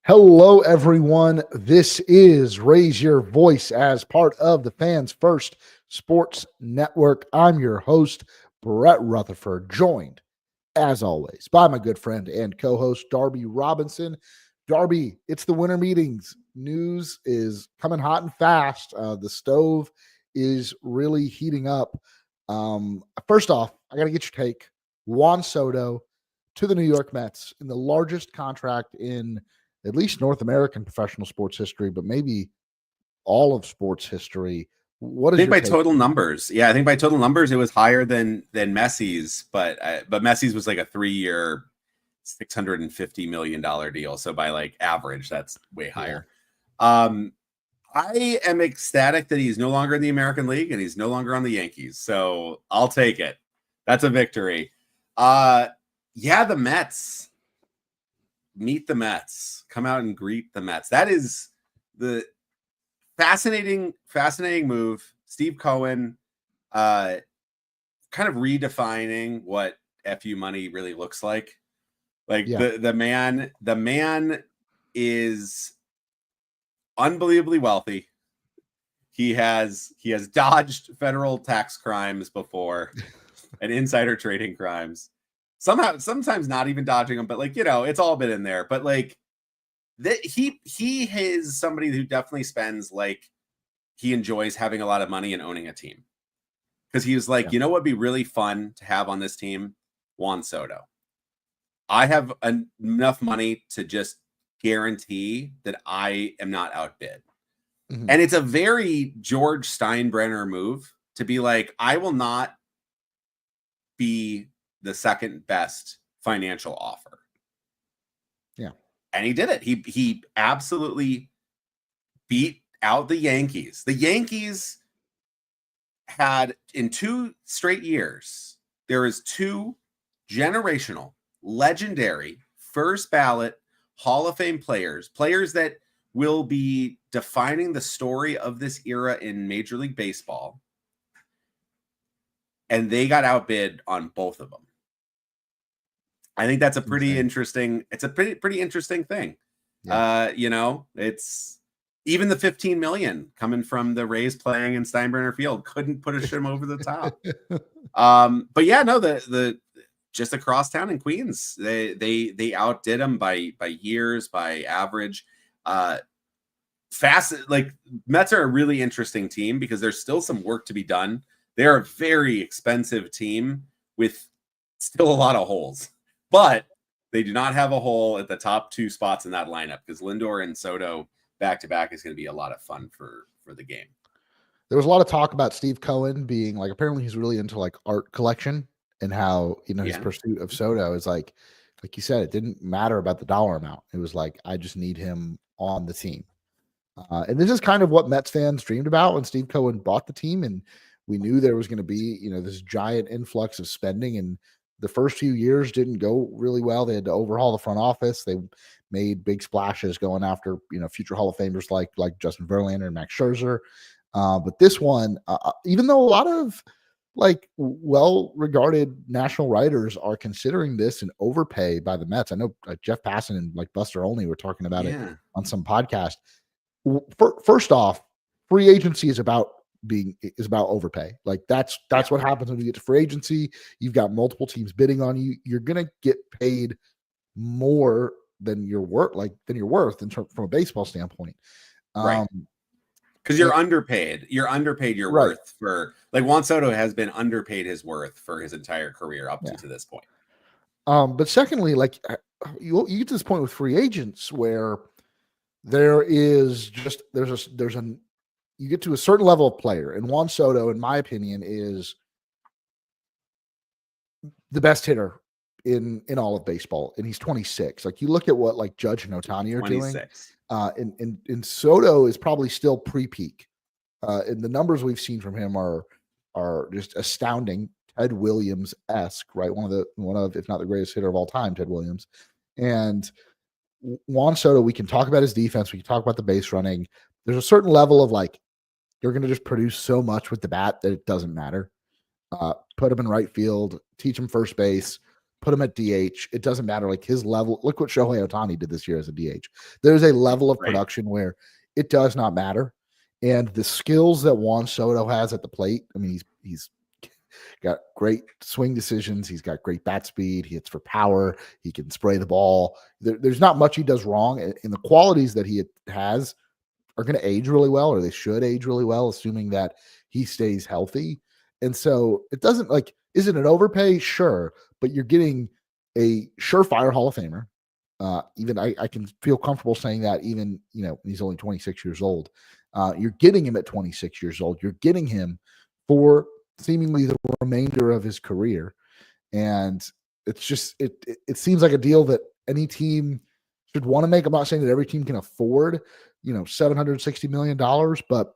Hello, everyone. This is Raise Your Voice as part of the Fans First Sports Network. I'm your host, Brett Rutherford, joined, as always, by my good friend and co host, Darby Robinson. Darby, it's the winter meetings. News is coming hot and fast. The stove is really heating up. First off, I got to get your take. Juan Soto to the New York Mets in the largest contract in at least North American professional sports history, but maybe all of sports history. What is I think your by take? total numbers, I think by total numbers it was higher than Messi's, but Messi's was like a 3-year, $650 million deal. So by like average, that's way higher. I am ecstatic that he's no longer in the American League and he's no longer on the Yankees. So I'll take it. That's a victory. The Mets. Meet the Mets. Come out and greet the Mets. That is the fascinating move. Steve Cohen kind of redefining what FU money really looks like. The man is unbelievably wealthy. He has dodged federal tax crimes before and insider trading crimes. Sometimes not even dodging them, but it's all been in there. But he is somebody who definitely spends he enjoys having a lot of money and owning a team. Because he was what would be really fun to have on this team? Juan Soto. I have enough money to just guarantee that I am not outbid. Mm-hmm. And it's a very George Steinbrenner move to be I will not be the second best financial offer. Yeah. And he did it. He absolutely beat out the Yankees. The Yankees had in 2 straight years, there is 2 generational, legendary, first ballot Hall of Fame players that will be defining the story of this era in Major League Baseball. And they got outbid on both of them. I think that's a pretty interesting. It's a pretty interesting thing. Yeah. It's even the $15 million coming from the Rays playing in Steinbrenner Field couldn't push him over the top. But the just across town in Queens, they outdid him by years, by average. Mets are a really interesting team because there's still some work to be done. They're a very expensive team with still a lot of holes. But they do not have a hole at the top 2 spots in that lineup because Lindor and Soto back-to-back is going to be a lot of fun for the game. There was a lot of talk about Steve Cohen being apparently he's really into art collection and how, his pursuit of Soto is like you said, it didn't matter about the dollar amount. It was I just need him on the team. And this is kind of what Mets fans dreamed about when Steve Cohen bought the team. And we knew there was going to be, this giant influx of spending, and the first few years didn't go really well. They had to overhaul the front office. They made big splashes going after, future Hall of Famers like Justin Verlander and Max Scherzer. But this one, even though a lot of well-regarded national writers are considering this an overpay by the Mets. I know Jeff Passan and Buster Olney were talking about it on some podcast. First off, free agency is about overpay. That's what happens when you get to free agency. You've got multiple teams bidding on you. You're gonna get paid more than your worth, from a baseball standpoint. Right. Because you're underpaid. You're underpaid your worth for Juan Soto has been underpaid his worth for his entire career up to this point. But secondly, you get to this point with free agents where you get to a certain level of player, and Juan Soto, in my opinion, is the best hitter in all of baseball, and he's 26. You look at what Judge and Ohtani are 26. Doing, and Soto is probably still pre-peak, and the numbers we've seen from him are just astounding. Ted Williams-esque, right? One of if not the greatest hitter of all time, Ted Williams, and Juan Soto. We can talk about his defense. We can talk about the base running. There's a certain level of you're going to just produce so much with the bat that it doesn't matter. Put him in right field, teach him first base, put him at DH. It doesn't matter. Like his level, look what Shohei Ohtani did this year as a DH. There's a level of Right. production where it does not matter. And the skills that Juan Soto has at the plate, I mean, he's got great swing decisions. He's got great bat speed. He hits for power. He can spray the ball. There's not much he does wrong. And the qualities that he has are going to age really well, or they should age really well, assuming that he stays healthy. And so it doesn't like, is it an overpay? Sure. But you're getting a surefire Hall of Famer. Even I can feel comfortable saying that even, he's only 26 years old. You're getting him at 26 years old. You're getting him for seemingly the remainder of his career. And it's just, it seems like a deal that any team should want to make. I'm not saying that every team can afford, $760 million, but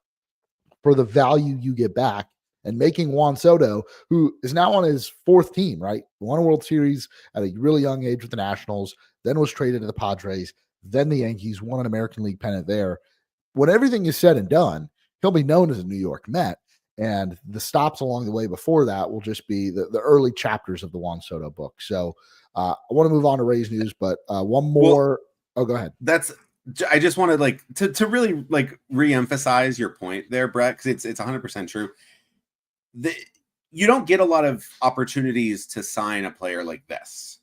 for the value you get back and making Juan Soto, who is now on his fourth team, right? Won a World Series at a really young age with the Nationals, then was traded to the Padres, then the Yankees, won an American League pennant there. When everything is said and done, he'll be known as a New York Met. And the stops along the way before that will just be the early chapters of the Juan Soto book. So I want to move on to Rays news, but one more. Go ahead. I just wanted to really reemphasize your point there, Brett, because it's 100% true. You don't get a lot of opportunities to sign a player like this,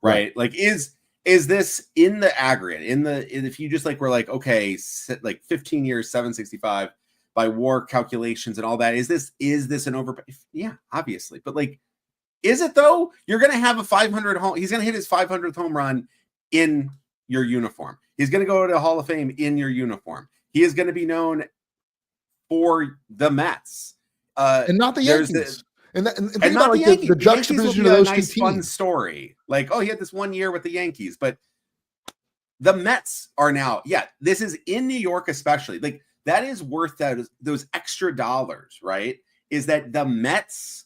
right? Like, is this in the aggregate, if you just were okay, 15 years, 765 by WAR calculations and all that, is this an overpay? Yeah, obviously. But is it though? You're going to have a 500 home. He's going to hit his 500th home run in your uniform. He's going to go to Hall of Fame in your uniform. He is going to be known for the Mets. And not the Yankees. And not the Yankees. The juxtaposition of those nice, two teams. Fun story. He had this one year with the Yankees, but the Mets are now, this is in New York, especially. That is worth those extra dollars, right? Is that the Mets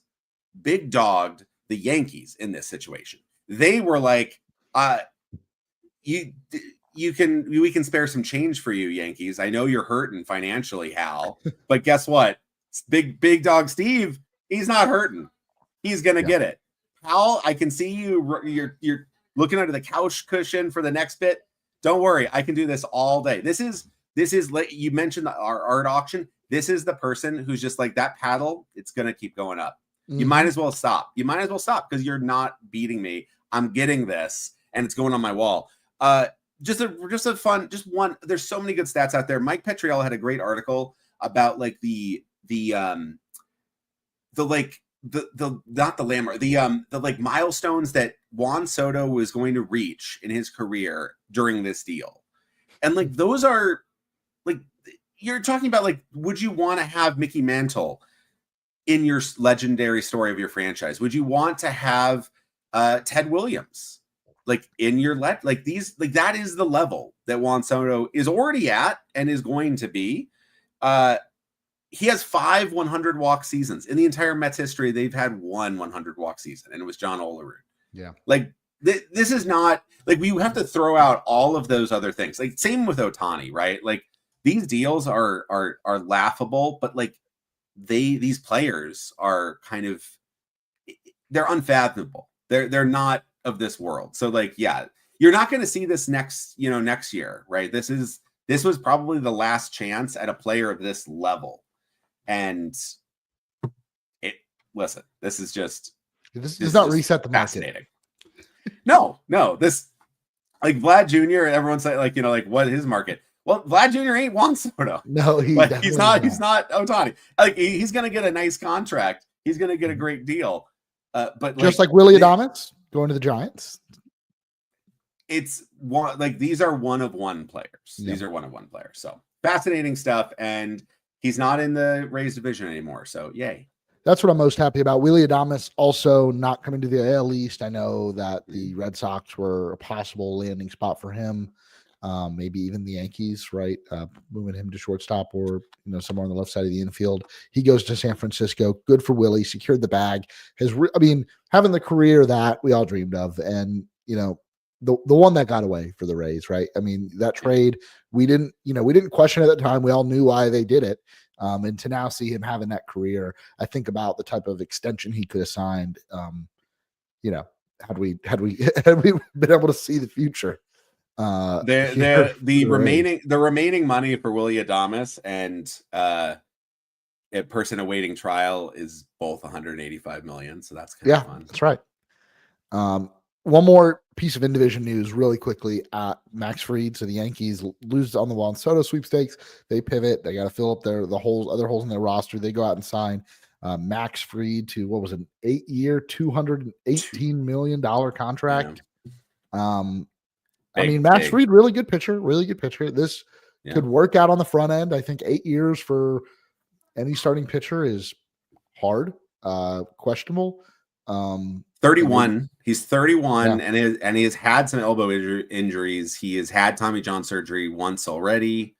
big dogged the Yankees in this situation. They were we can spare some change for you, Yankees. I know you're hurting financially, Hal, but guess what? Big dog Steve, he's not hurting. He's gonna get it. Hal, I can see you're looking under the couch cushion for the next bit. Don't worry, I can do this all day. This is you mentioned our art auction. This is the person who's just that paddle. It's gonna keep going up. Mm-hmm. You might as well stop. Because you're not beating me. I'm getting this, and it's going on my wall. Just a fun, one. There's so many good stats out there. Mike Petriello had a great article about the milestones that Juan Soto was going to reach in his career during this deal. And those are you're talking about would you want to have Mickey Mantle in your legendary story of your franchise? Would you want to have Ted Williams in your that is the level that Juan Soto is already at and is going to be. He has 5 100 walk seasons in the entire Mets history. They've had 1 100 walk season, and it was John Olerud. Yeah. This is not we have to throw out all of those other things. Same with Ohtani, right? These deals are laughable, but these players are kind of, they're unfathomable. They're not of this world. So you're not going to see this next year, right? This was probably the last chance at a player of this level. And this is just, this does not reset the market. Fascinating. No, this Vlad Jr. Everyone's what is his market? Well, Vlad Jr. ain't Juan Soto. No, he's not. He's not Ohtani. He's going to get a nice contract. He's going to get a great deal. But just like Willy Adames going to the Giants. It's one these are one-of-one players. Yeah. These are one-of-one players. So fascinating stuff. And he's not in the Rays division anymore. So yay. That's what I'm most happy about. Willy Adames also not coming to the AL East. I know that the Red Sox were a possible landing spot for him. Maybe even the Yankees, right? Moving him to shortstop or somewhere on the left side of the infield. He goes to San Francisco. Good for Willie. Secured the bag. Having the career that we all dreamed of, and the one that got away for the Rays, right? That trade we didn't question at the time. We all knew why they did it. And to now see him having that career, I think about the type of extension he could have signed. had we had we been able to see the future. The remaining money for Willy Adames and a person awaiting trial is both 185 million. So that's kind of fun. That's right. One more piece of in-division news really quickly. Max Fried. So the Yankees lose on the Juan Soto sweepstakes. They pivot. They got to fill up other holes in their roster. They go out and sign Max Fried to what was an 8-year, $218 million contract. Yeah. Max Fried, really good pitcher. This could work out on the front end. I think 8 years for any starting pitcher is hard, questionable. 31. He's 31, and he has had some elbow injuries. He has had Tommy John surgery once already.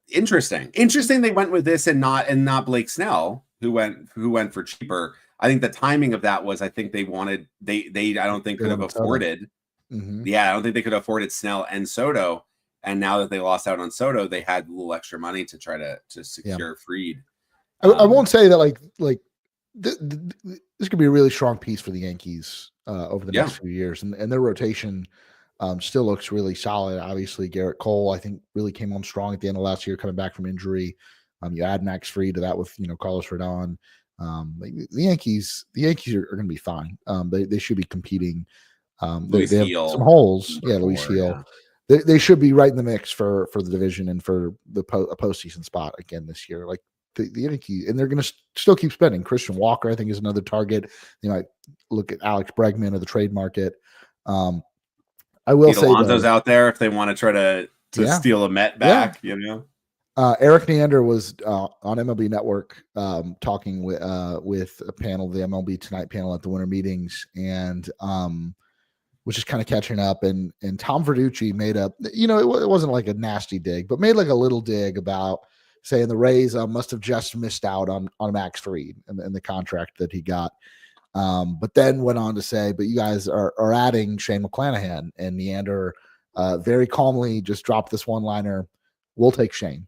Interesting. They went with this and not Blake Snell, who went for cheaper. I think the timing of that was, I think they I don't think could have afforded. Yeah, I don't think they could have afforded Snell and Soto. And now that they lost out on Soto, they had a little extra money to try to secure Fried. I won't say that this could be a really strong piece for the Yankees over the next few years, and their rotation still looks really solid. Obviously, Garrett Cole, I think, really came on strong at the end of last year, coming back from injury. You add Max Fried to that with Carlos Rodon. The Yankees are going to be fine. They should be competing. They have some holes. Luis Gil. Yeah. They should be right in the mix for the division and for a postseason spot again this year. Like the Yankees, and they're going to still keep spending. Christian Walker, I think, is another target. They might look at Alex Bregman of the trade market. I will say Alonso's out there if they want to try to steal a Met back. Eric Neander was on MLB Network talking with a panel, the MLB Tonight panel at the winter meetings, and was just kind of catching up. And Tom Verducci made up, it wasn't like a nasty dig, but made like a little dig about saying the Rays must have just missed out on Max Fried and the contract that he got. But then went on to say, but you guys are adding Shane McClanahan, and Neander very calmly just dropped this one-liner, "We'll take Shane."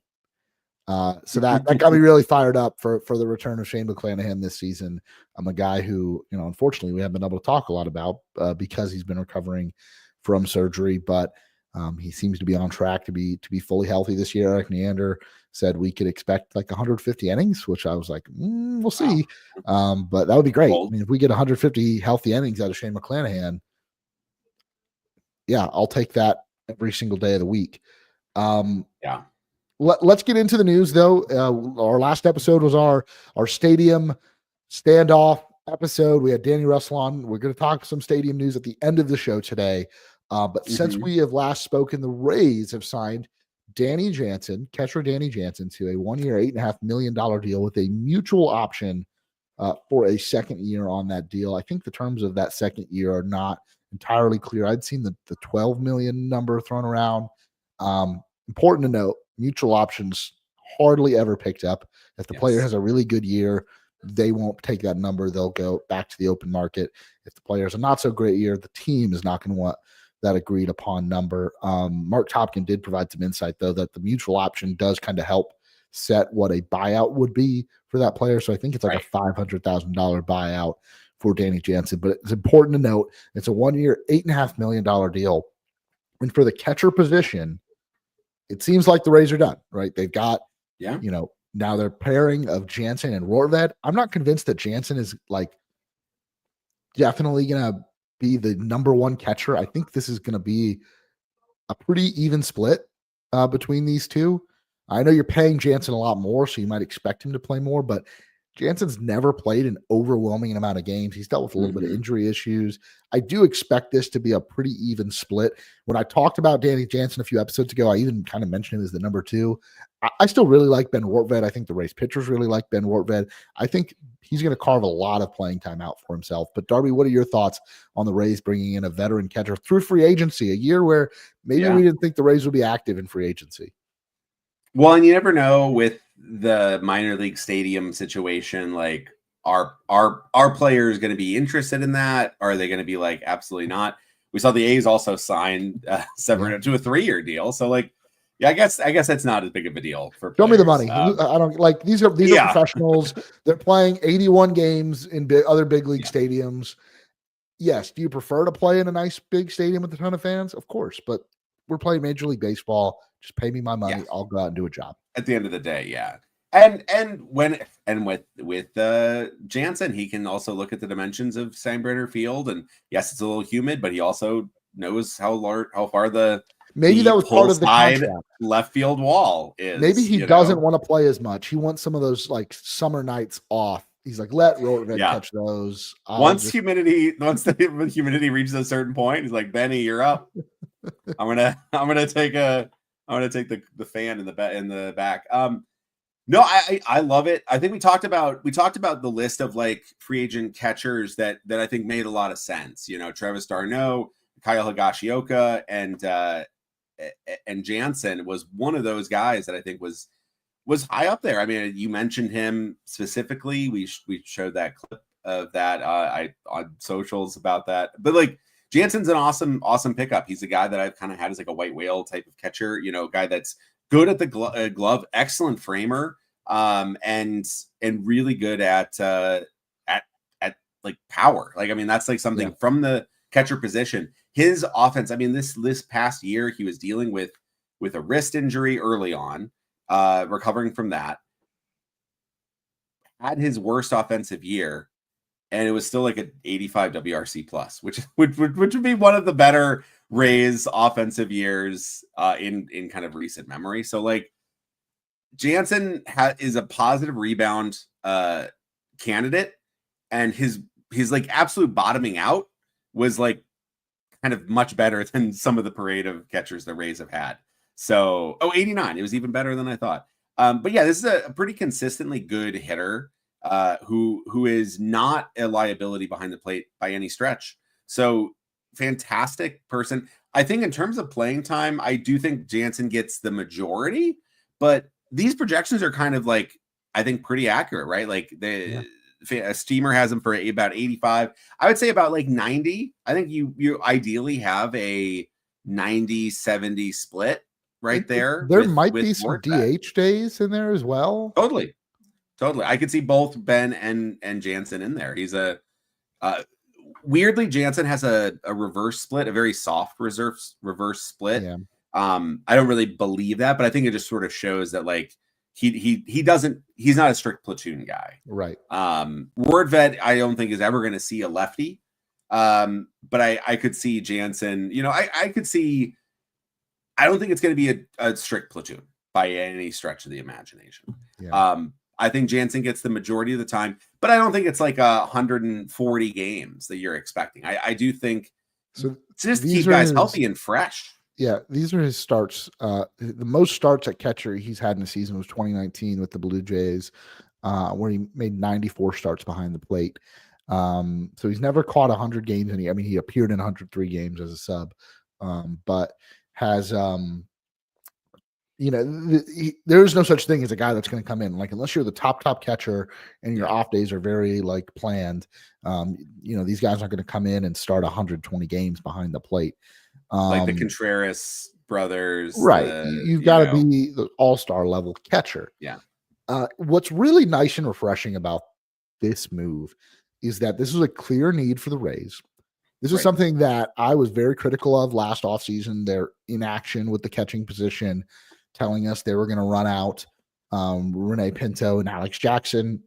So that got me really fired up for the return of Shane McClanahan this season. I'm a guy who, unfortunately we haven't been able to talk a lot about because he's been recovering from surgery, but he seems to be on track to be fully healthy this year. Eric Neander said we could expect like 150 innings, which I was like, we'll see. But that would be great. If we get 150 healthy innings out of Shane McClanahan, I'll take that every single day of the week. Let's get into the news, though. Our last episode was our stadium standoff episode. We had Danny Russell on. We're going to talk some stadium news at the end of the show today. But since we have last spoken, the Rays have signed catcher Danny Jansen, to a 1-year, $8.5 million deal with a mutual option for a second year on that deal. I think the terms of that second year are not entirely clear. I'd seen the 12 million number thrown around. Important to note, mutual options hardly ever picked up. If the player has a really good year, they won't take that number. They'll go back to the open market. If the player has a not so great year, the team is not going to want that agreed upon number. Mark Topkin did provide some insight, though, that the mutual option does kind of help set what a buyout would be for that player. So I think it's like a $500,000 buyout for Danny Jansen. But it's important to note it's a 1-year, $8.5 million deal. And for the catcher position, it seems like the Rays are done, right? They've got, now their pairing of Jansen and Rortvedt. I'm not convinced that Jansen is like definitely going to be the number one catcher. I think this is going to be a pretty even split between these two. I know you're paying Jansen a lot more, so you might expect him to play more, but Jansen's never played an overwhelming amount of games. He's dealt with a little bit of injury issues. I do expect this to be a pretty even split. When I talked about Danny Jansen a few episodes ago, I even kind of mentioned him as the number 2. I still really like Ben Rortvedt. I think the Rays pitchers really like Ben Rortvedt. I think he's going to carve a lot of playing time out for himself. But Darby, what are your thoughts on the Rays bringing in a veteran catcher through free agency, a year where maybe we didn't think the Rays would be active in free agency? Well, and you never know with the minor league stadium situation, like are players going to be interested in that? Are they going to be like, absolutely not? We saw the A's also signed Severino to a 3-year deal. So like, Yeah, I guess that's not as big of a deal for Show players. me the money. I don't like these are professionals. They're playing 81 games in other big league stadiums. Yes. Do you prefer to play in a nice big stadium with a ton of fans? Of course, but we're playing Major League Baseball. Just pay me my money. Yeah. I'll go out and do a job. At the end of the day, yeah. And with Jansen, he can also look at the dimensions of Steinbrenner Field. And yes, it's a little humid, but he also knows how far the that was part of the contract. Left field wall is. Maybe he doesn't want to play as much. He wants some of those like summer nights off. He's like, let Rortvedt catch those. Once the humidity reaches a certain point, he's like, Benny, you're up. I'm gonna take the fan in the back. No, I love it. I think we talked about the list of like free agent catchers that I think made a lot of sense. You know, Travis d'Arnaud, Kyle Higashioka, and Jansen was one of those guys that I think was high up there. I mean, you mentioned him specifically. We showed that clip of that on socials about that. But like Jansen's an awesome pickup. He's a guy that I've kind of had as like a white whale type of catcher. You know, guy that's good at the glove, excellent framer, and really good at like power. Like, I mean, that's like something from the catcher position. His offense, I mean, this past year, he was dealing with a wrist injury early on, recovering from that. Had his worst offensive year, and it was still like an 85 WRC plus, which would be one of the better Rays offensive years in kind of recent memory. So like Jansen is a positive rebound candidate, and his like absolute bottoming out was like kind of much better than some of the parade of catchers the Rays have had. So 89, it was even better than I thought. But yeah, this is a pretty consistently good hitter who is not a liability behind the plate by any stretch. So fantastic person. I think in terms of playing time, I do think Jansen gets the majority, but these projections are kind of like, I think pretty accurate, right? Like a Steamer has him for about 85. I would say about like 90. I think you ideally have a 90-70 split right there. There might be some DH days in there as well. Totally. I could see both Ben and Jansen in there. He's weirdly, Jansen has a reverse split, a very soft reverse split. Yeah. I don't really believe that, but I think it just sort of shows that like he's not a strict platoon guy. Right. Rortvedt, I don't think is ever going to see a lefty. But I could see Jansen, you know, I could see, I don't think it's going to be a strict platoon by any stretch of the imagination. Yeah. I think Jansen gets the majority of the time, but I don't think it's like 140 games that you're expecting. I do think so. Just keep guys healthy and fresh. Yeah, these are his starts. The most starts at catcher he's had in a season was 2019 with the Blue Jays, where he made 94 starts behind the plate. So he's never caught 100 games. I mean, he appeared in 103 games as a sub, but has there's no such thing as a guy that's going to come in like unless you're the top catcher and your off days are very like planned. These guys aren't going to come in and start 120 games behind the plate. Like the Contreras brothers. Right. You've got to be the all-star level catcher. Yeah. What's really nice and refreshing about this move is that this is a clear need for the Rays. This is something that I was very critical of last offseason. Their inaction with the catching position, telling us they were going to run out Rene Pinto and Alex Jackson.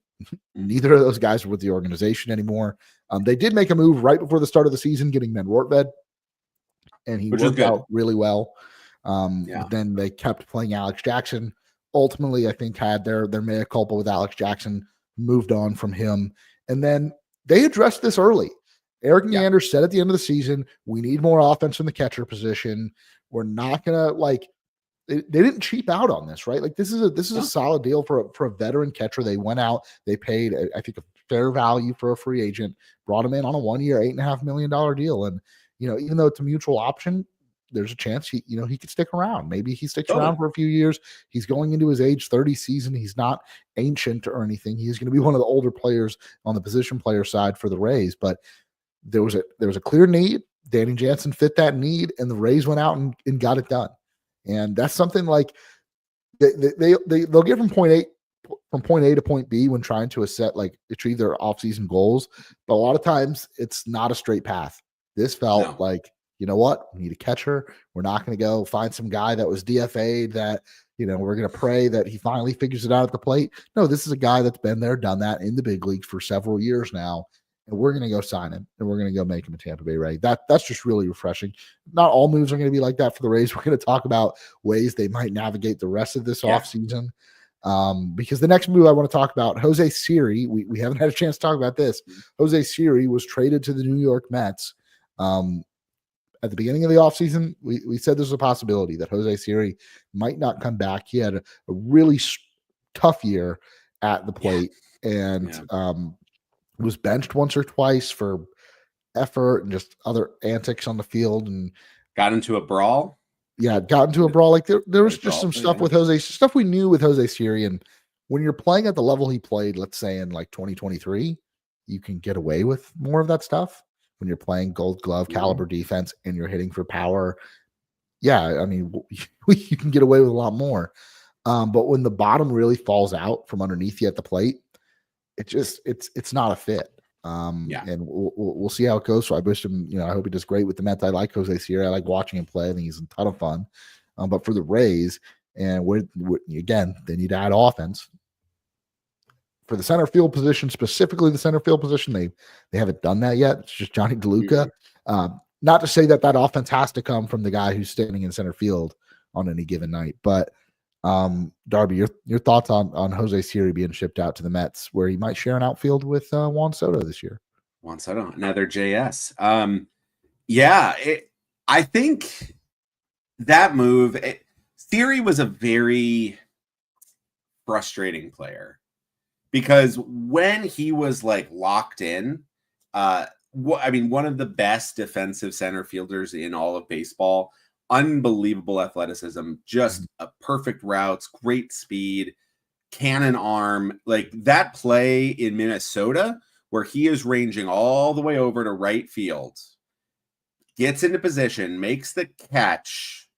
Neither of those guys are with the organization anymore. They did make a move right before the start of the season, getting Ben Rortvedt, and he worked out really well. But then they kept playing Alex Jackson. Ultimately, I think had their mea culpa with Alex Jackson, moved on from him. And then they addressed this early. Eric Neander said at the end of the season, we need more offense in the catcher position. We're not going to they didn't cheap out on this, right? Like this is a solid deal for a veteran catcher. They went out, they paid, I think, a fair value for a free agent, brought him in on a 1 year, $8.5 million deal. And, even though it's a mutual option, there's a chance he could stick around. Maybe he sticks around for a few years. He's going into his age 30 season. He's not ancient or anything. He's going to be one of the older players on the position player side for the Rays, but there was a clear need. Danny Jansen fit that need, and the Rays went out and got it done. And that's something like they'll get from point A to point B when trying to achieve their offseason goals. But a lot of times it's not a straight path. This felt like, you know what? We need a catcher. We're not going to go find some guy that was DFA'd that, we're going to pray that he finally figures it out at the plate. No, this is a guy that's been there, done that in the big leagues for several years now. And we're going to go sign him and we're going to go make him a Tampa Bay Ray. That's just really refreshing. Not all moves are going to be like that for the Rays. We're going to talk about ways they might navigate the rest of this offseason. Because the next move I want to talk about, Jose Siri, we haven't had a chance to talk about this. Jose Siri was traded to the New York Mets. At the beginning of the offseason, we said there's a possibility that Jose Siri might not come back. He had a really tough year at the plate and was benched once or twice for effort and just other antics on the field and got into a brawl. Yeah, got into a brawl. Like there was just some stuff with Jose, stuff we knew with Jose Siri. And when you're playing at the level he played, let's say in like 2023, you can get away with more of that stuff. When you're playing Gold Glove caliber defense and you're hitting for power, yeah, I mean, you can get away with a lot more. But when the bottom really falls out from underneath you at the plate, it's not a fit. And we'll see how it goes. So I wish him, I hope he does great with the Mets. I like Jose Siri. I like watching him play. I think he's a ton of fun. But for the Rays, and again, they need to add offense. For the center field position, specifically the center field position, they haven't done that yet. It's just Johnny DeLuca. Not to say that offense has to come from the guy who's standing in center field on any given night, but Darby, your thoughts on Jose Siri being shipped out to the Mets, where he might share an outfield with Juan Soto this year. Juan Soto, another JS. I think that move. Siri was a very frustrating player because when he was like locked in, one of the best defensive center fielders in all of baseball. Unbelievable athleticism, just a perfect routes, great speed, cannon arm. Like that play in Minnesota where he is ranging all the way over to right field, gets into position, makes the catch,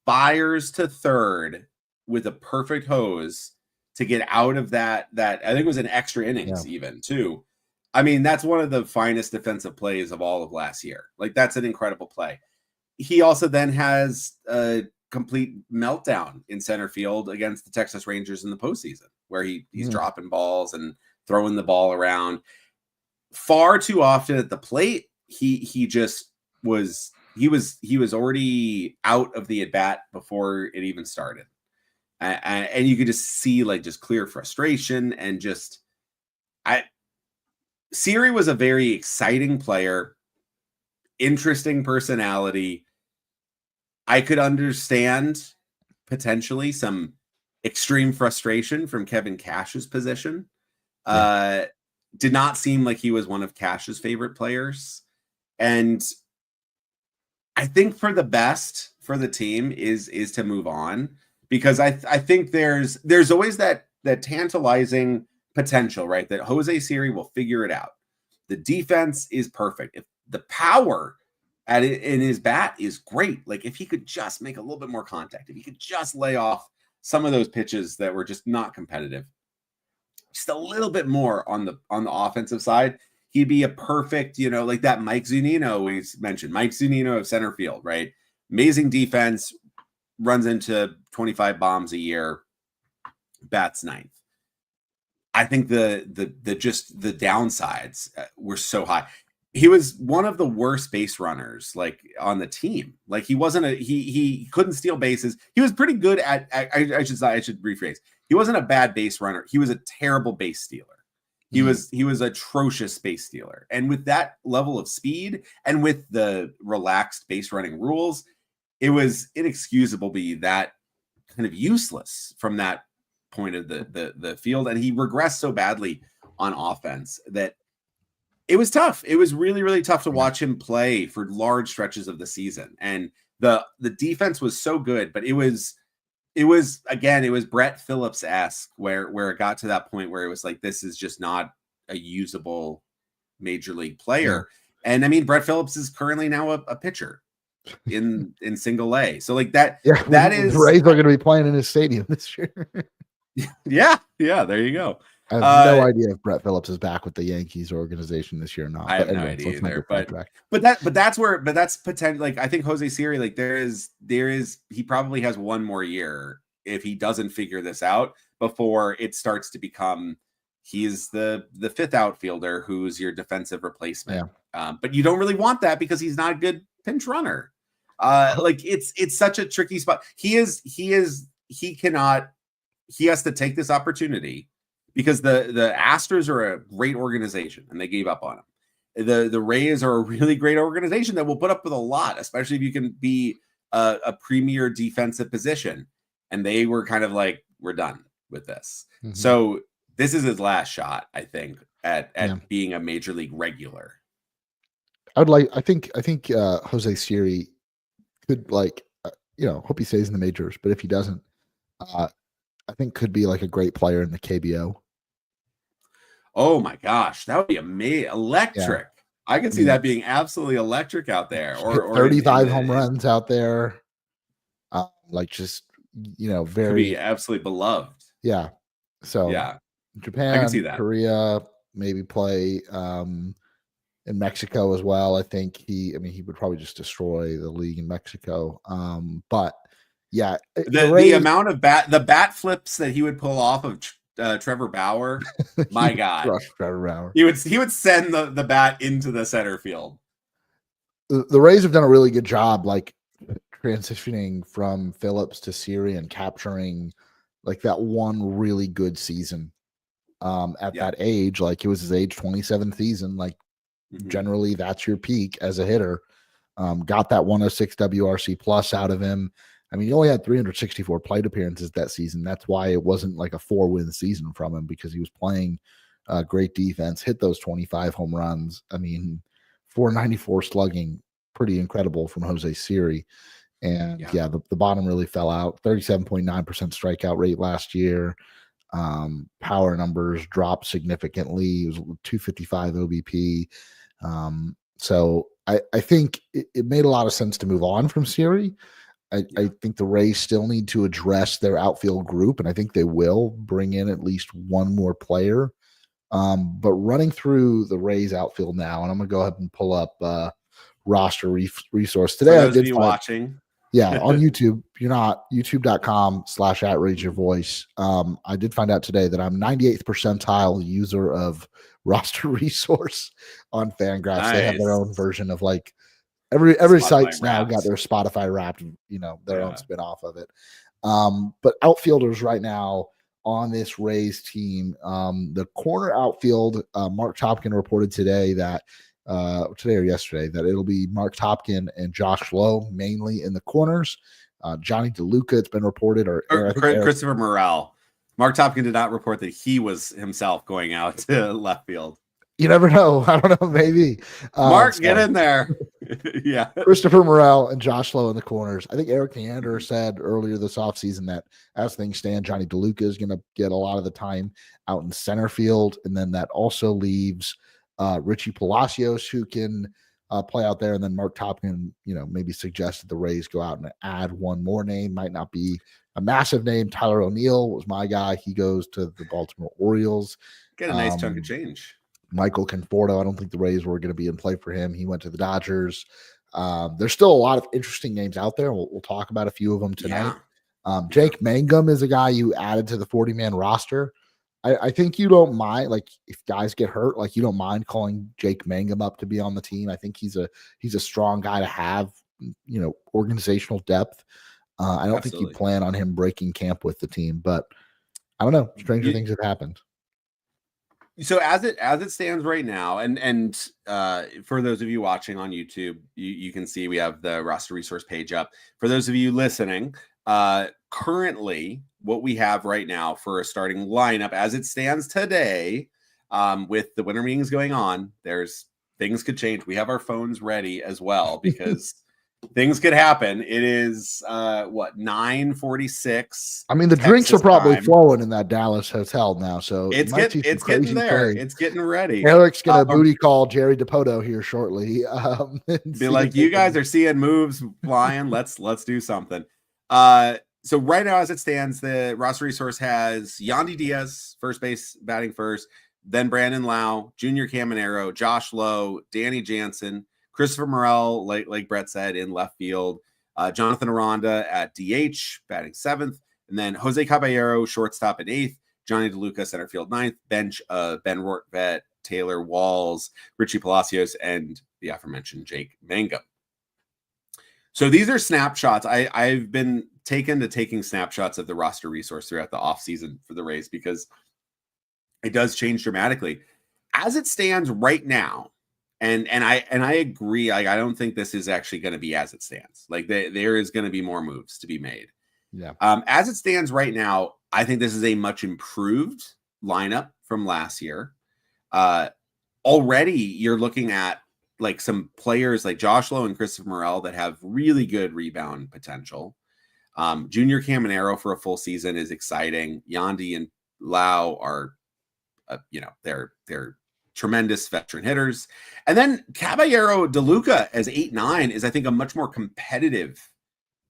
fires to third with a perfect hose to get out of that I think it was an extra innings even too. I mean, that's one of the finest defensive plays of all of last year. Like that's an incredible play. He also then has a complete meltdown in center field against the Texas Rangers in the postseason, where he's dropping balls and throwing the ball around far too often at the plate. He was already out of the at bat before it even started, and you could just see like just clear frustration and just Siri was a very exciting player, interesting personality. I could understand potentially some extreme frustration from Kevin Cash's position. Did not seem like he was one of Cash's favorite players. And I think for the best for the team is to move on, because I think there's always that tantalizing potential, right? That Jose Siri will figure it out. The defense is perfect. If the power in his bat is great. Like if he could just make a little bit more contact, if he could just lay off some of those pitches that were just not competitive, just a little bit more on the offensive side, he'd be a perfect, like that Mike Zunino we mentioned, Mike Zunino of center field, right? Amazing defense, runs into 25 bombs a year, bats ninth. I think the downsides were so high. He was one of the worst base runners like on the team. Like he wasn't he couldn't steal bases. He was pretty good at I should rephrase. He wasn't a bad base runner. He was a terrible base stealer. He was atrocious base stealer. And with that level of speed and with the relaxed base running rules, it was inexcusable to be that kind of useless from that point of the field. And he regressed so badly on offense that it was tough. It was really, really tough to watch him play for large stretches of the season. And the defense was so good, but it was Brett Phillips-esque where it got to that point where it was like, this is just not a usable major league player. Yeah. And I mean, Brett Phillips is currently now a pitcher. in single A. So like that Yeah, that the is Rays are going to be playing in his stadium this year. yeah, there you go. I have no idea if Brett Phillips is back with the Yankees organization this year or not. I But have no anyways, idea let's not either. get sidetracked. But that's potential. Like I think Jose Siri, like there is he probably has one more year if he doesn't figure this out before it starts to become he's the fifth outfielder who's your defensive replacement. Yeah. But you don't really want that because he's not a good pinch runner. Like it's such a tricky spot. He has to take this opportunity because the Astros are a great organization and they gave up on him. The Rays are a really great organization that will put up with a lot, especially if you can be a premier defensive position. And they were kind of like, we're done with this. Mm-hmm. So this is his last shot, I think, at being a major league regular. I think Jose Siri could hope he stays in the majors, but if he doesn't, I think could be like a great player in the KBO. Oh my gosh, that would be amazing. Electric. Yeah. I can see that being absolutely electric out there. Or 35 home runs out there. Like just, very could be absolutely beloved. Yeah. So yeah, Japan, I can see that. Korea, maybe play in Mexico as well. I think he would probably just destroy the league in Mexico. But yeah, the amount of bat flips that he would pull off of Trevor Bauer, my God, Trevor Bauer. He would send the bat into the center field. The Rays have done a really good job, like transitioning from Phillips to Siri and capturing like that one really good season at that age. Like it was his age 27th season. Like generally that's your peak as a hitter. Got that 106 WRC plus out of him. I mean, he only had 364 plate appearances that season. That's why it wasn't like a 4-win season from him, because he was playing great defense, hit those 25 home runs. I mean, 494 slugging, pretty incredible from Jose Siri. And the bottom really fell out. 37.9% strikeout rate last year. Power numbers dropped significantly. It was 255 OBP. So I think it made a lot of sense to move on from Siri. I think the Rays still need to address their outfield group, and I think they will bring in at least one more player. But running through the Rays outfield now, and I'm going to go ahead and pull up roster resource today. For those of you watching. Yeah, on YouTube. You're not youtube.com/@RaiseYourVoice. I did find out today that I'm 98th percentile user of roster resource on Fangraphs. Nice. They have their own version of like every site's now got their Spotify wrapped, their own spin off of it. But outfielders right now on this Rays team, the corner outfield, Mark Topkin reported today that today or yesterday that it'll be Mark Topkin and Josh Lowe mainly in the corners. Johnny DeLuca, it's been reported, or Christopher Morel. Mark Topkin did not report that he was himself going out to left field. You never know. I don't know. Maybe. Mark, get in there. Yeah. Christopher Morel and Josh Lowe in the corners. I think Eric Neander said earlier this offseason that as things stand, Johnny DeLuca is going to get a lot of the time out in center field. And then that also leaves Richie Palacios, who can play out there. And then Mark Topkin, maybe suggested the Rays go out and add one more name. Might not be a massive name. Tyler O'Neill was my guy. He goes to the Baltimore Orioles. Get a nice chunk of change. Michael Conforto, I don't think the Rays were going to be in play for him. He went to the Dodgers. There's still a lot of interesting names out there. We'll talk about a few of them tonight. Jake Mangum is a guy you added to the 40-man roster. I think you don't mind, like if guys get hurt, like you don't mind calling Jake Mangum up to be on the team. I think he's a strong guy to have, organizational depth. I don't think you plan on him breaking camp with the team, but I don't know. Stranger things have happened. So as it stands right now, and for those of you watching on YouTube, you can see we have the roster resource page up. For those of you listening, currently what we have right now for a starting lineup as it stands today, with the winter meetings going on, things could change. We have our phones ready as well because things could happen. It is 9:46. I mean, the drinks are probably flowing in that Dallas hotel now, so it's getting there. It's getting ready. Eric's gonna booty call Jerry DePoto here shortly. Be like, you guys are seeing moves flying. Let's do something. So right now, as it stands, the roster resource has Yandy Diaz, first base, batting first, then Brandon Lau, Junior Caminero, Josh Lowe, Danny Jansen, Christopher Morel, like Brett said, in left field, Jonathan Aranda at DH, batting seventh, and then Jose Caballero, shortstop at eighth, Johnny DeLuca, center field ninth, bench, Ben Rortvet, Taylor Walls, Richie Palacios, and the aforementioned Jake Mangum. So these are snapshots. I've been taking snapshots of the roster resource throughout the offseason for the Rays because it does change dramatically. As it stands right now, and I agree, like, I don't think this is actually going to be as it stands. Like there is going to be more moves to be made. Yeah. As it stands right now, I think this is a much improved lineup from last year. Already you're looking at like some players like Josh Lowe and Christopher Morel that have really good rebound potential. Junior Caminero for a full season is exciting. Yandy and Lau are, they're tremendous veteran hitters. And then Caballero DeLuca as 8-9 is, I think, a much more competitive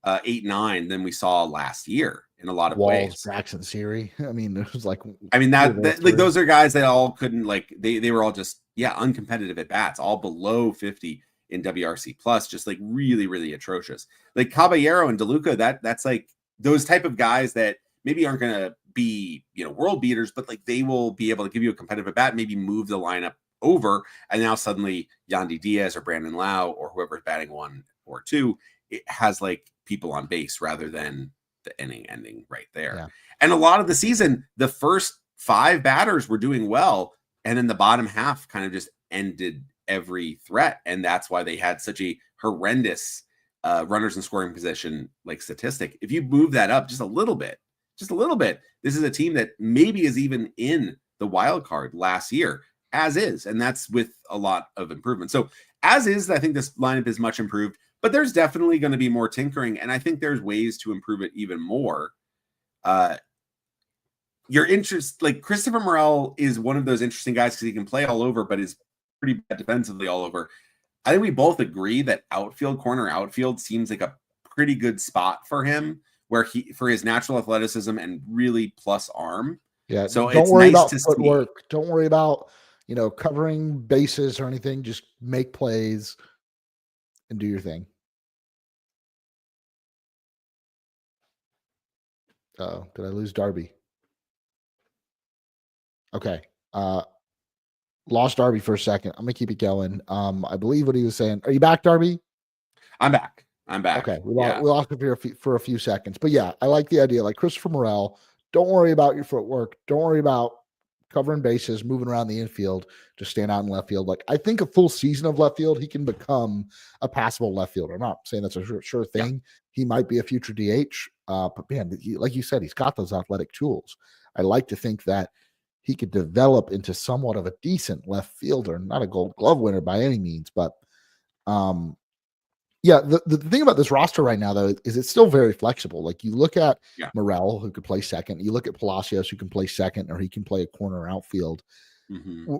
8-9 than we saw last year in a lot of ways. Jackson Siri. I mean, it was like, that like those are guys that all couldn't, like, they were all just, uncompetitive at bats, all below 50 in WRC plus, just like really, really atrocious. Like Caballero and DeLuca, that's like those type of guys that maybe aren't going to be, world beaters, but like they will be able to give you a competitive at bat, maybe move the lineup over. And now suddenly Yandy Diaz or Brandon Lau or whoever's batting 1 or 2, it has like people on base rather than the inning ending right there. Yeah. And a lot of the season, the first 5 batters were doing well. And then the bottom half kind of just ended every threat. And that's why they had such a horrendous runners in scoring position, like statistic. If you move that up just a little bit, this is a team that maybe is even in the wild card last year, as is. And that's with a lot of improvement. So as is, I think this lineup is much improved, but there's definitely going to be more tinkering. And I think there's ways to improve it even more. Your interest, like Christopher Morel is one of those interesting guys because he can play all over, but is pretty bad defensively all over. I think we both agree that corner outfield seems like a pretty good spot for him, where for his natural athleticism and really plus arm. Yeah. So don't it's worry nice about to footwork. See. Don't worry about, covering bases or anything. Just make plays and do your thing. Oh, did I lose Darby? Okay. Lost Darby for a second. I'm gonna keep it going. I believe what he was saying. Are you back, Darby? I'm back. Okay. We lost it for a few seconds. But yeah, I like the idea. Like Christopher Morel, don't worry about your footwork. Don't worry about covering bases, moving around the infield, just stand out in left field. Like I think a full season of left field, he can become a passable left fielder. I'm not saying that's a sure thing. Yeah. He might be a future DH. But man, like you said, he's got those athletic tools. I like to think that he could develop into somewhat of a decent left fielder, not a Gold Glove winner by any means, but the thing about this roster right now, though, is it's still very flexible. Like you look at Morel, who could play second. You look at Palacios, who can play second, or he can play a corner outfield. Mm-hmm.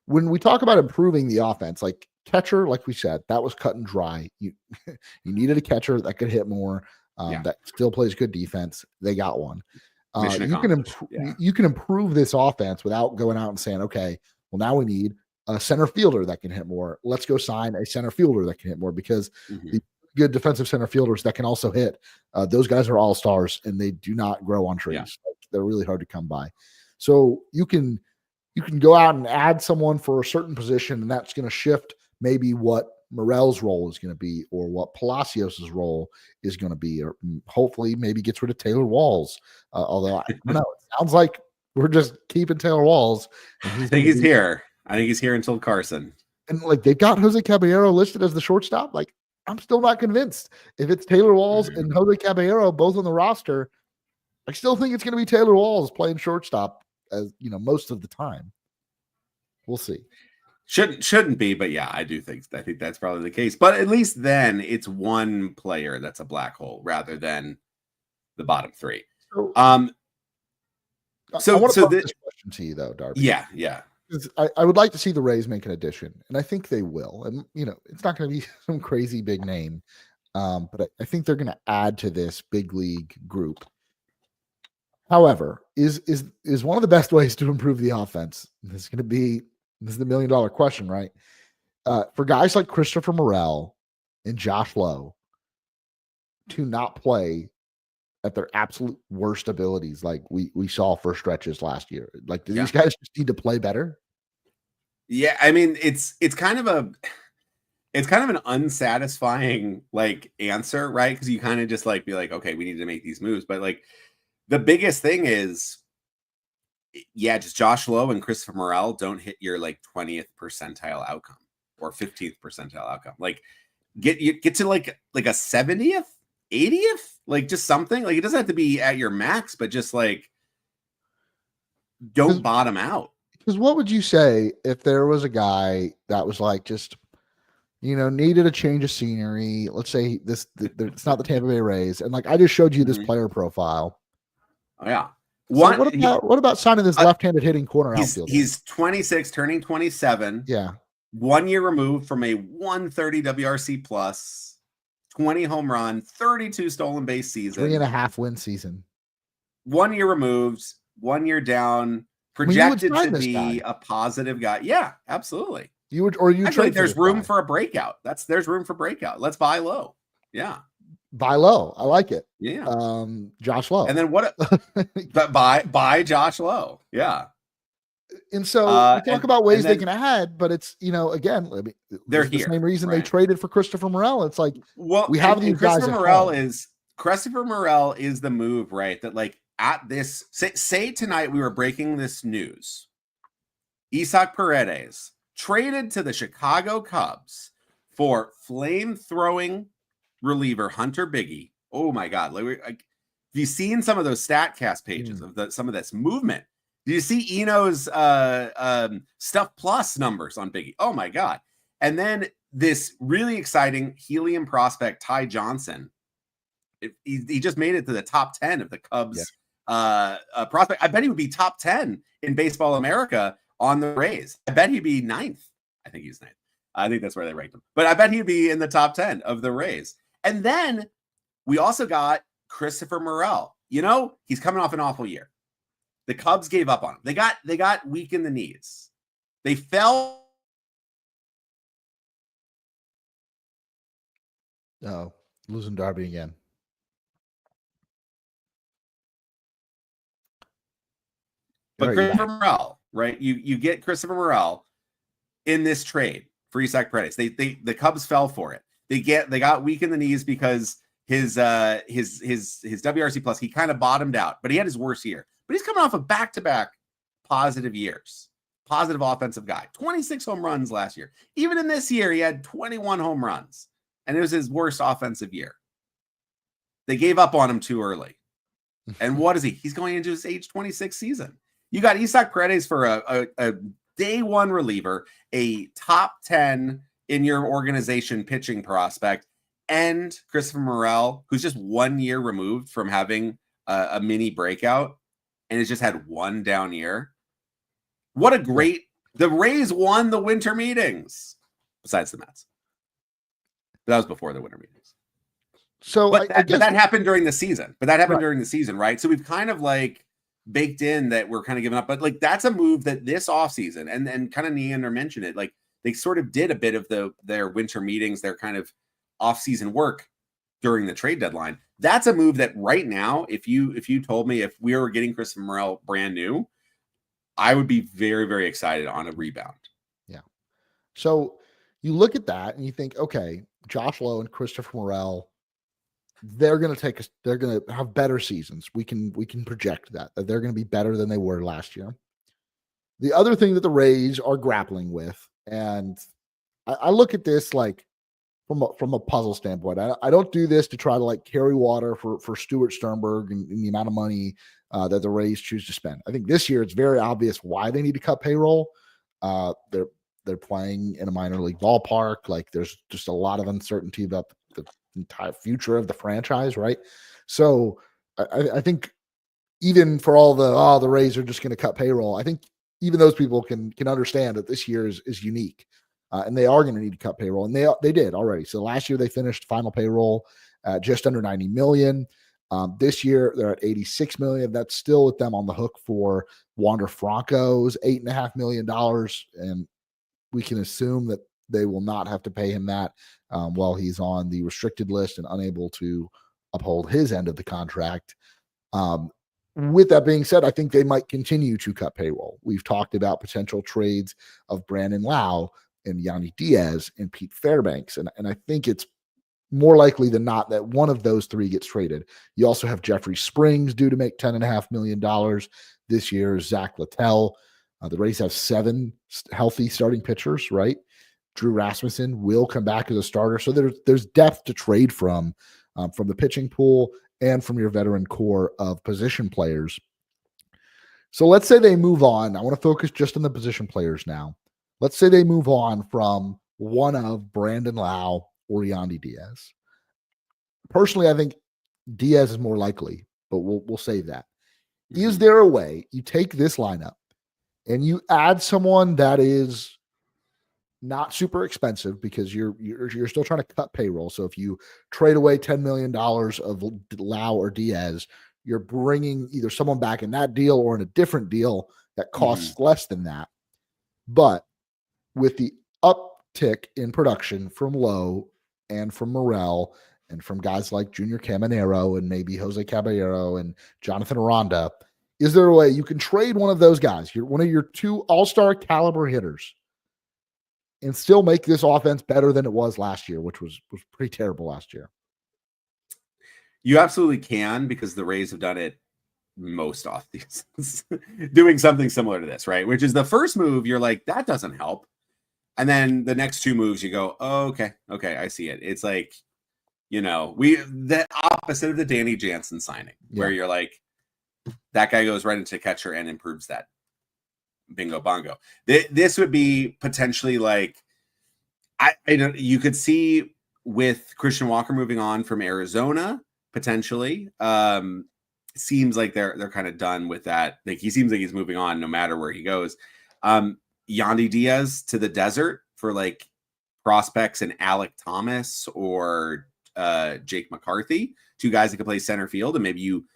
When we talk about improving the offense, like catcher, like we said, that was cut and dry. You needed a catcher that could hit more, that still plays good defense. They got one. You can improve this offense without going out and saying, okay, well, now we need a center fielder that can hit more. Let's go sign a center fielder that can hit more, because the good defensive center fielders that can also hit, those guys are all stars and they do not grow on trees. Like, they're really hard to come by. So you can go out and add someone for a certain position, and that's going to shift maybe what Morel's role is going to be, or what Palacios' role is going to be, or hopefully maybe gets rid of Taylor Walls. Although I don't know, it sounds like we're just keeping Taylor Walls. I think he's here. I think he's here until Carson. And like they've got Jose Caballero listed as the shortstop. Like I'm still not convinced. If it's Taylor Walls and Jose Caballero both on the roster, I still think it's going to be Taylor Walls playing shortstop, as most of the time. We'll see. Shouldn't be, but yeah, I think that's probably the case. But at least then it's one player that's a black hole rather than the bottom three. So, I want to pose this question to you though, Darby. Yeah. I would like to see the Rays make an addition, and I think they will. And it's not going to be some crazy big name, but I think they're going to add to this big league group. However, is one of the best ways to improve the offense? This is the $1 million question, right? For guys like Christopher Morel and Josh Lowe to not play at their absolute worst abilities, like we saw for stretches last year. Like, do these guys just need to play better? Yeah, I mean, it's kind of an unsatisfying like answer, right? Because you kind of just like be like, okay, we need to make these moves, but like the biggest thing is, just Josh Lowe and Christopher Morel don't hit your like 20th percentile outcome or 15th percentile outcome. Like get to like a 70th, 80th, like just something. Like it doesn't have to be at your max, but just like don't bottom out. Because what would you say if there was a guy that was like just needed a change of scenery? Let's say it's not the Tampa Bay Rays, and like I just showed you this player profile. Oh yeah. What about signing this left-handed hitting corner outfielder? He's 26, turning 27. Yeah. 1 year removed from a 130 WRC plus, 20 home run, 32 stolen base season. 3.5 win season. 1 year removed, 1 year down, projected to be a positive guy. Yeah, absolutely. You would, or you actually, there's room for a breakout. There's room for breakout. Let's buy low. Yeah. Buy low. I like it. Yeah. Josh Lowe. And then what? buy Josh Lowe. Yeah. And so we talk about ways they can add, but it's again, they're the same reason they traded for Christopher Morel. It's like, we have these guys. Christopher Morel is the move, right? That like at this say tonight we were breaking this news. Isaac Paredes traded to the Chicago Cubs for flame-throwing reliever Hunter Biggie. Oh my God! Have you seen some of those StatCast pages of some of this movement? Did you see Eno's Stuff Plus numbers on Biggie? Oh my God! And then this really exciting helium prospect Ty Johnson. He just made it to the top 10 of the Cubs prospect. I bet he would be top 10 in Baseball America on the Rays. I bet he'd be 9th. I think he's 9th. I think that's where they ranked him. But I bet he'd be in the top 10 of the Rays. And then we also got Christopher Morel. He's coming off an awful year. The Cubs gave up on him. They got weak in the knees. They fell. Oh, losing Darby again. But Christopher Morel, right? You get Christopher Morel in this trade for Isaac Paredes. The Cubs fell for it. They got weak in the knees because his WRC plus, he kind of bottomed out, but he had his worst year. But he's coming off of back-to-back positive years. Positive offensive guy. 26 home runs last year. Even in this year, he had 21 home runs. And it was his worst offensive year. They gave up on him too early. And what is he? He's going into his age 26 season. You got Isaac Paredes for a day one reliever, a top 10 in your organization pitching prospect, and Christopher Morel, who's just 1 year removed from having a mini breakout and has just had one down year. What a great... The Rays won the winter meetings, besides the Mets. But that was before the winter meetings. So but that happened during the season. During the season, right? So we've kind of like baked in that we're kind of giving up. But like that's a move that this offseason, and kind of Neander mentioned it, like they sort of did a bit of their winter meetings, their kind of off-season work during the trade deadline. That's a move that right now, if you told me if we were getting Christopher Morel brand new, I would be very, very excited on a rebound. Yeah. So you look at that and you think, okay, Josh Lowe and Christopher Morel, they're going to have better seasons. We can project that they're going to be better than they were last year. The other thing that the Rays are grappling with, and I look at this like from a puzzle standpoint. I don't do this to try to like carry water for Stuart Sternberg and the amount of money that the Rays choose to spend. I think this year it's very obvious why they need to cut payroll. they're playing in a minor league ballpark. Like there's just a lot of uncertainty about the entire future of the franchise, right? So I think even for all the Rays are just going to cut payroll, I think even those people can understand that this year is unique, and they are going to need to cut payroll, and they did already. So last year they finished final payroll at just under 90 million. This year they're at 86 million. That's still with them on the hook for Wander Franco's $8.5 million, and we can assume that they will not have to pay him that while he's on the restricted list and unable to uphold his end of the contract. With that being said, I think they might continue to cut payroll. We've talked about potential trades of Brandon Lau and Yandy Diaz and Pete Fairbanks. And I think it's more likely than not that one of those three gets traded. You also have Jeffrey Springs due to make $10.5 million this year. Zach Littell. The Rays have 7 healthy starting pitchers, right? Drew Rasmussen will come back as a starter. So there's depth to trade from the pitching pool and from your veteran core of position players. So let's say they move on. I want to focus just on the position players now. Let's say they move on from one of Brandon Lau or Yandy Diaz. Personally, I think Diaz is more likely, but we'll save that. Mm-hmm. Is there a way you take this lineup and you add someone that is not super expensive because you're still trying to cut payroll. So if you trade away $10 million of Lau or Diaz, you're bringing either someone back in that deal or in a different deal that costs less than that. But with the uptick in production from Lowe and from Morel and from guys like Junior Caminero and maybe Jose Caballero and Jonathan Aranda, is there a way you can trade one of those guys, one of your 2 all-star caliber hitters, and still make this offense better than it was last year, which was pretty terrible last year? You absolutely can, because the Rays have done it most off seasons, doing something similar to this, right? Which is the first move, you're like, that doesn't help. And then the next 2 moves, you go, oh, okay, I see it. It's like, the opposite of the Danny Jansen signing, where you're like, that guy goes right into catcher and improves that. Bingo bongo. This would be potentially like, you could see with Christian Walker moving on from Arizona, potentially. Seems like they're kind of done with that. Like, he seems like he's moving on no matter where he goes. Yandy Diaz to the desert for like prospects and Alec Thomas or Jake McCarthy, 2 guys that could play center field, and maybe you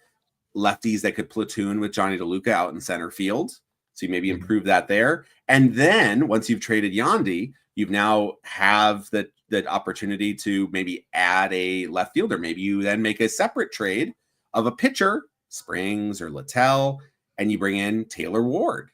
lefties that could platoon with Johnny DeLuca out in center field. So you maybe improve that there. And then once you've traded Yandy, you've now have the opportunity to maybe add a left fielder. Maybe you then make a separate trade of a pitcher, Springs or Littell, and you bring in Taylor Ward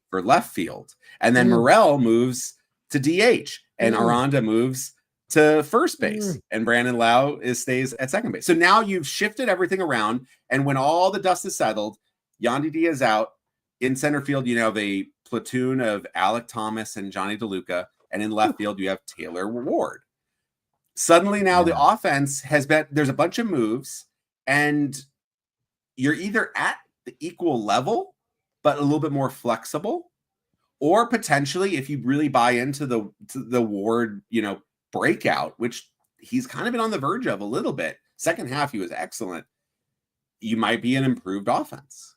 for left field. And then Morel moves to DH and Aranda moves to first base and Brandon Lau stays at second base. So now you've shifted everything around. And when all the dust is settled, Yandy Diaz out. In center field, you have a platoon of Alec Thomas and Johnny DeLuca. And in left field, you have Taylor Ward. Suddenly now the offense there's a bunch of moves, and you're either at the equal level, but a little bit more flexible, or potentially, if you really buy into the Ward, breakout, which he's kind of been on the verge of a little bit. Second half, he was excellent. You might be an improved offense.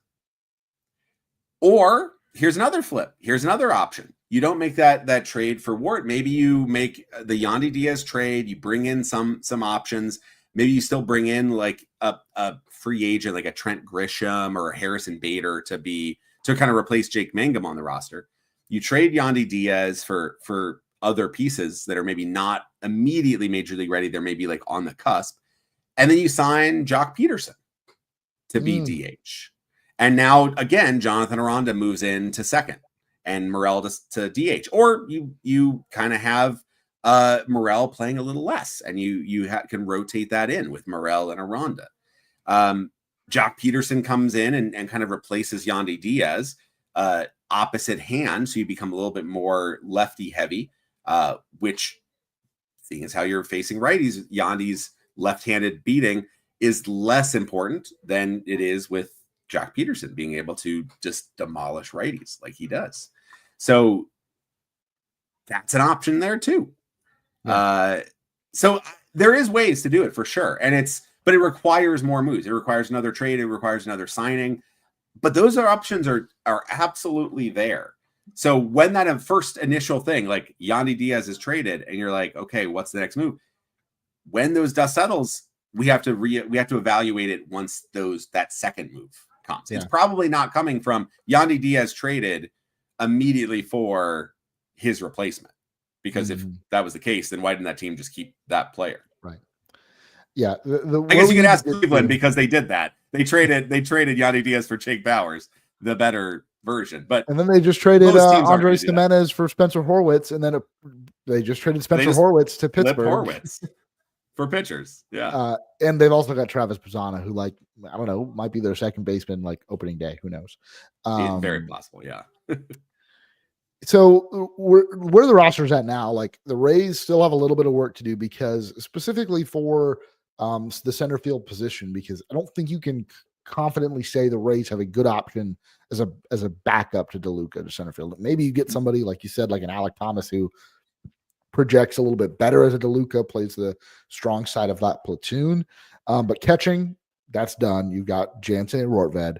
Or here's another flip. Here's another option. You don't make that trade for Ward. Maybe you make the Yandy Diaz trade. You bring in some options. Maybe you still bring in like a free agent, like a Trent Grisham or a Harrison Bader to kind of replace Jake Mangum on the roster. You trade Yandy Diaz for other pieces that are maybe not immediately major league ready. They're maybe like on the cusp. And then you sign Jock Peterson to be DH. And now, again, Jonathan Aranda moves in to second and Morel to DH. Or you kind of have Morel playing a little less, and you can rotate that in with Morel and Aranda. Jock Peterson comes in and kind of replaces Yandy Diaz, opposite hand, so you become a little bit more lefty heavy, which, seeing as how you're facing righties, Yandy's left-handed beating is less important than it is with Jock Peterson being able to just demolish righties like he does. So that's an option there too. Yeah. So there is ways to do it for sure. But it requires more moves. It requires another trade. It requires another signing. But those options are absolutely there. So when that first initial thing, like Yandy Diaz is traded, and you're like, okay, what's the next move? When those dust settles, we have to evaluate it once that second move comes. Yeah. It's probably not coming from Yandy Diaz traded immediately for his replacement, because if that was the case, then why didn't that team just keep that player? Right. Yeah. I guess you could ask Cleveland, because they did that. They traded Yandy Diaz for Jake Bowers, the better version. And then they just traded Andres Gimenez for Spencer Horwitz, and then they just traded Spencer Horwitz to Pittsburgh. Horwitz for pitchers. Yeah. And they've also got Travis Pisana, who, like, I don't know, might be their second baseman, like, opening day. Who knows? Very possible. Yeah. So where the roster's at now, like, the Rays still have a little bit of work to do, because specifically for the center field position, because I don't think you can confidently say the Rays have a good option as a backup to DeLuca to center field. Maybe you get somebody, like you said, like an Alek Thomas, who projects a little bit better as a DeLuca, plays the strong side of that platoon. But catching, that's done. You've got Jansen and Rortvedt.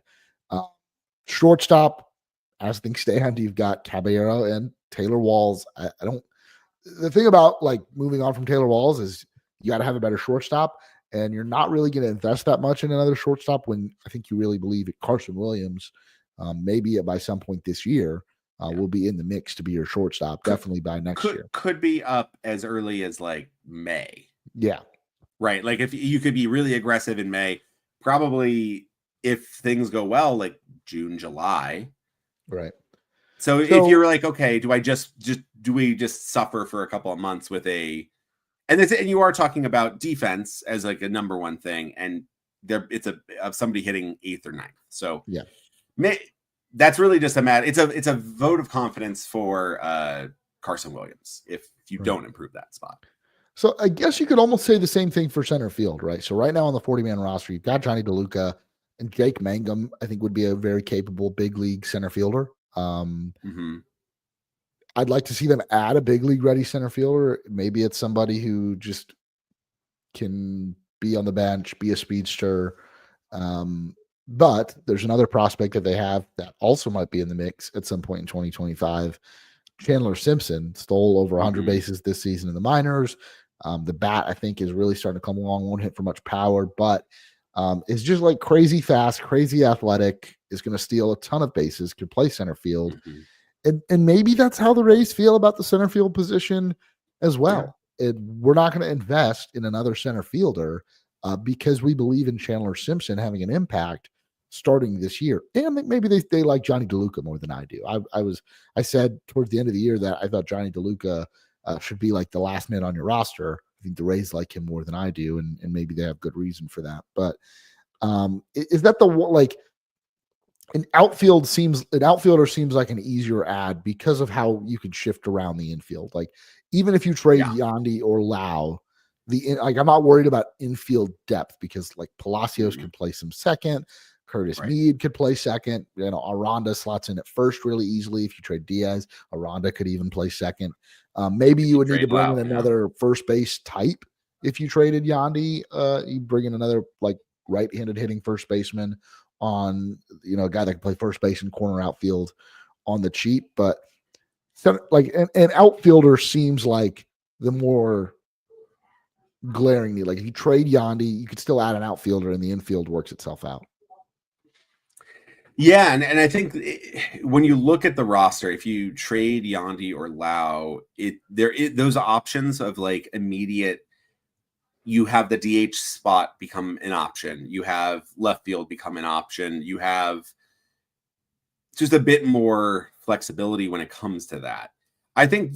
Shortstop, as things stand, you've got Caballero and Taylor Walls. The thing about, like, moving on from Taylor Walls is you got to have a better shortstop, and you're not really going to invest that much in another shortstop when I think you really believe that Carson Williams, maybe by some point this year, will be in the mix to be your shortstop, definitely by next year. Could be up as early as, like, May. Yeah. Right. Like, if you could be really aggressive in May, probably if things go well, like June, July. Right. So if you're like, okay, do we just suffer for a couple of months with and you are talking about defense as, like, a number one thing, and it's of somebody hitting 8th or 9th. So yeah, that's really just it's a vote of confidence for Carson Williams if you don't improve that spot. So I guess you could almost say the same thing for center field, right? So right now on the 40-man roster, you've got Johnny DeLuca, and Jake Mangum, I think, would be a very capable big league center fielder. I'd like to see them add a big league ready center fielder. Maybe it's somebody who just can be on the bench, be a speedster. But there's another prospect that they have that also might be in the mix at some point in 2025. Chandler Simpson stole over 100 bases this season in the minors. The bat, I think, is really starting to come along. Won't hit for much power, but is just, like, crazy fast, crazy athletic, is going to steal a ton of bases, could play center field. And maybe that's how the Rays feel about the center field position as well. Yeah. We're not going to invest in another center fielder because we believe in Chandler Simpson having an impact starting this year. And maybe they like Johnny DeLuca more than I do. I said towards the end of the year that I thought Johnny DeLuca should be, like, the last man on your roster. I think the Rays like him more than I do, and maybe they have good reason for that. But is that an outfielder seems like an easier add because of how you could shift around the infield. Like, even if you trade Yandy or Lau, I'm not worried about infield depth, because, like, Palacios could play some second, Curtis Mead could play second. Aranda slots in at first really easily. If you trade Diaz, Aranda could even play second. Maybe you would need to bring in another first base type. If you traded Yandy, you bring in another, like, right-handed hitting first baseman on, a guy that can play first base and corner outfield on the cheap. But like an outfielder seems like the more glaring need. Like, if you trade Yandy, you could still add an outfielder, and the infield works itself out. Yeah, and I think when you look at the roster, if you trade Yandy or Lau, those options of, like, immediate. You have the DH spot become an option. You have left field become an option. You have just a bit more flexibility when it comes to that. I think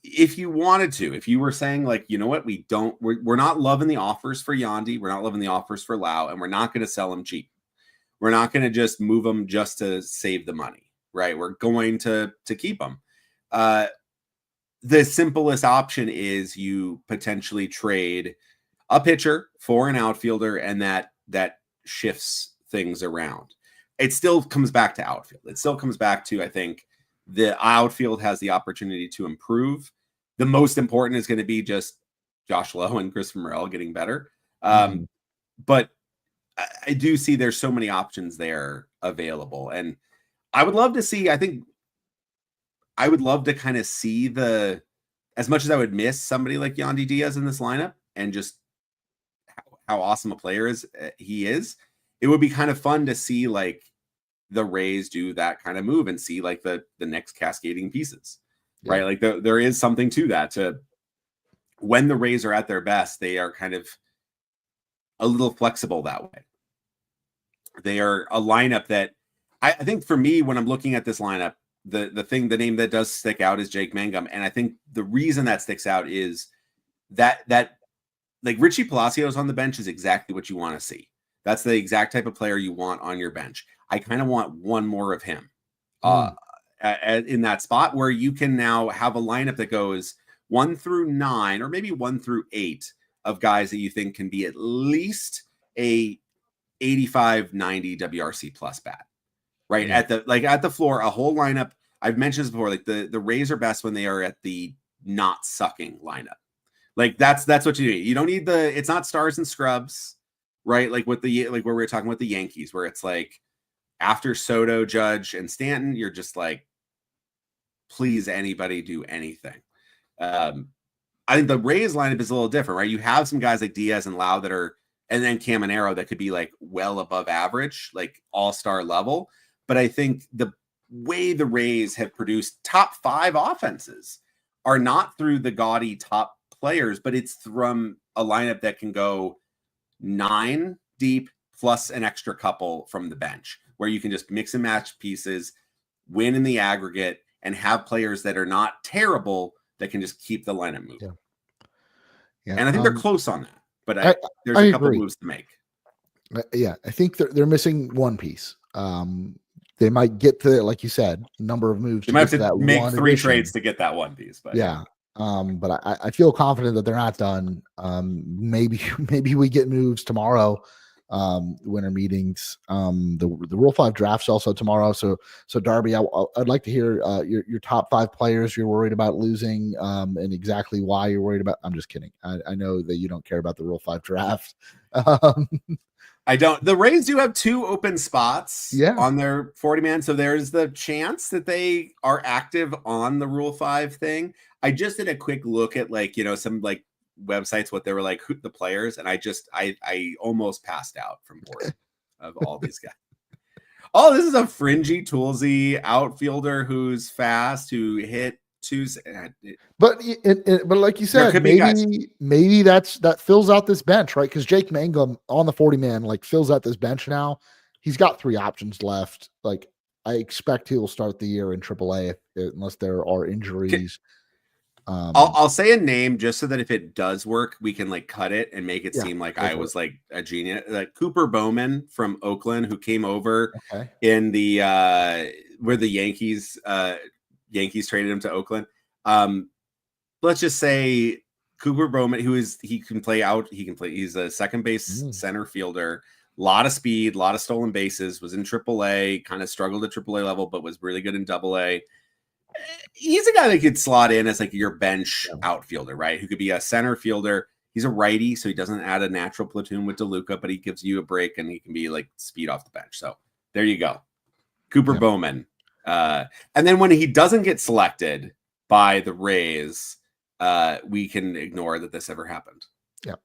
if you wanted to, if you were saying, like, you know what, we're not loving the offers for Yandy, we're not loving the offers for Lau, and we're not going to sell them cheap. We're not going to just move them just to save the money, right? We're going to keep them. The simplest option is you potentially trade a pitcher for an outfielder, and that shifts things around. It still comes back to outfield. It still comes back to, I think, The outfield has the opportunity to improve. The most important is going to be just Josh Lowe and Chris Morel getting better. But I do see there's so many options there available. And I would love to see, I would love to kind of see as much as I would miss somebody like Yandy Diaz in this lineup and just how awesome a player he is, it would be kind of fun to see like the Rays do that kind of move and see like the next cascading pieces, right? Like there is something to that. To when the Rays are at their best, they are kind of a little flexible that way. They are a lineup that I think for me, when I'm looking at this lineup, the name that does stick out is Jake Mangum. And I think the reason that sticks out is that like Richie Palacios on the bench is exactly what you want to see. That's the exact type of player you want on your bench. I kind of want one more of him in that spot where you can now have a lineup that goes 1 through 9 or maybe 1 through 8 of guys that you think can be at least a 85, 90 WRC plus bat, right? At the floor, a whole lineup. I've mentioned this before, like the Rays are best when they are at the not sucking lineup. Like that's what you need. You don't need it's not stars and scrubs, right? Like where we were talking with the Yankees, where it's like after Soto, Judge, and Stanton, you're just like, please anybody do anything. I think the Rays lineup is a little different, right? You have some guys like Diaz and Lau that are, and then Caminero that could be like well above average, like all-star level. But I think the way the Rays have produced top 5 offenses are not through the gaudy top players, but it's from a lineup that can go 9 deep plus an extra couple from the bench, where you can just mix and match pieces, win in the aggregate, and have players that are not terrible that can just keep the lineup moving. Yeah. And I think they're close on that, but there's a couple moves to make. Yeah, I think they're missing one piece. They might get to, like you said, number of moves. They might have to make 3 trades to get that one piece. But yeah. But I feel confident that they're not done. Maybe we get moves tomorrow. Winter meetings. The Rule 5 draft's also tomorrow. So Darby, I'd like to hear your top 5 players you're worried about losing, and exactly why you're worried about. I'm just kidding. I know that you don't care about the Rule 5 draft. I don't. The Rays do have 2 open spots on their 40-man, so there's the chance that they are active on the Rule 5 thing. I just did a quick look at some websites, what they were like, the players, and I almost passed out from boredom of all these guys. Oh, this is a fringy, toolsy outfielder who's fast, who hit 2. But like you said, maybe that fills out this bench, right? Because Jake Mangum on the 40-man fills out this bench now. He's got 3 options left. Like, I expect he will start the year in AAA unless there are injuries. I'll say a name just so that if it does work, we can cut it and make it seem like I was like a genius. Like Cooper Bowman from Oakland, who came over in the where the Yankees traded him to Oakland. Let's just say Cooper Bowman, he can play. He's a second base center fielder. A lot of speed, a lot of stolen bases. Was in AAA, kind of struggled at AAA level, but was really good in AA. He's a guy that could slot in as your bench outfielder, right? Who could be a center fielder. He's a righty, so he doesn't add a natural platoon with DeLuca, but he gives you a break and he can be speed off the bench. So there you go. Cooper Bowman. And then when he doesn't get selected by the Rays, we can ignore that this ever happened. Yeah.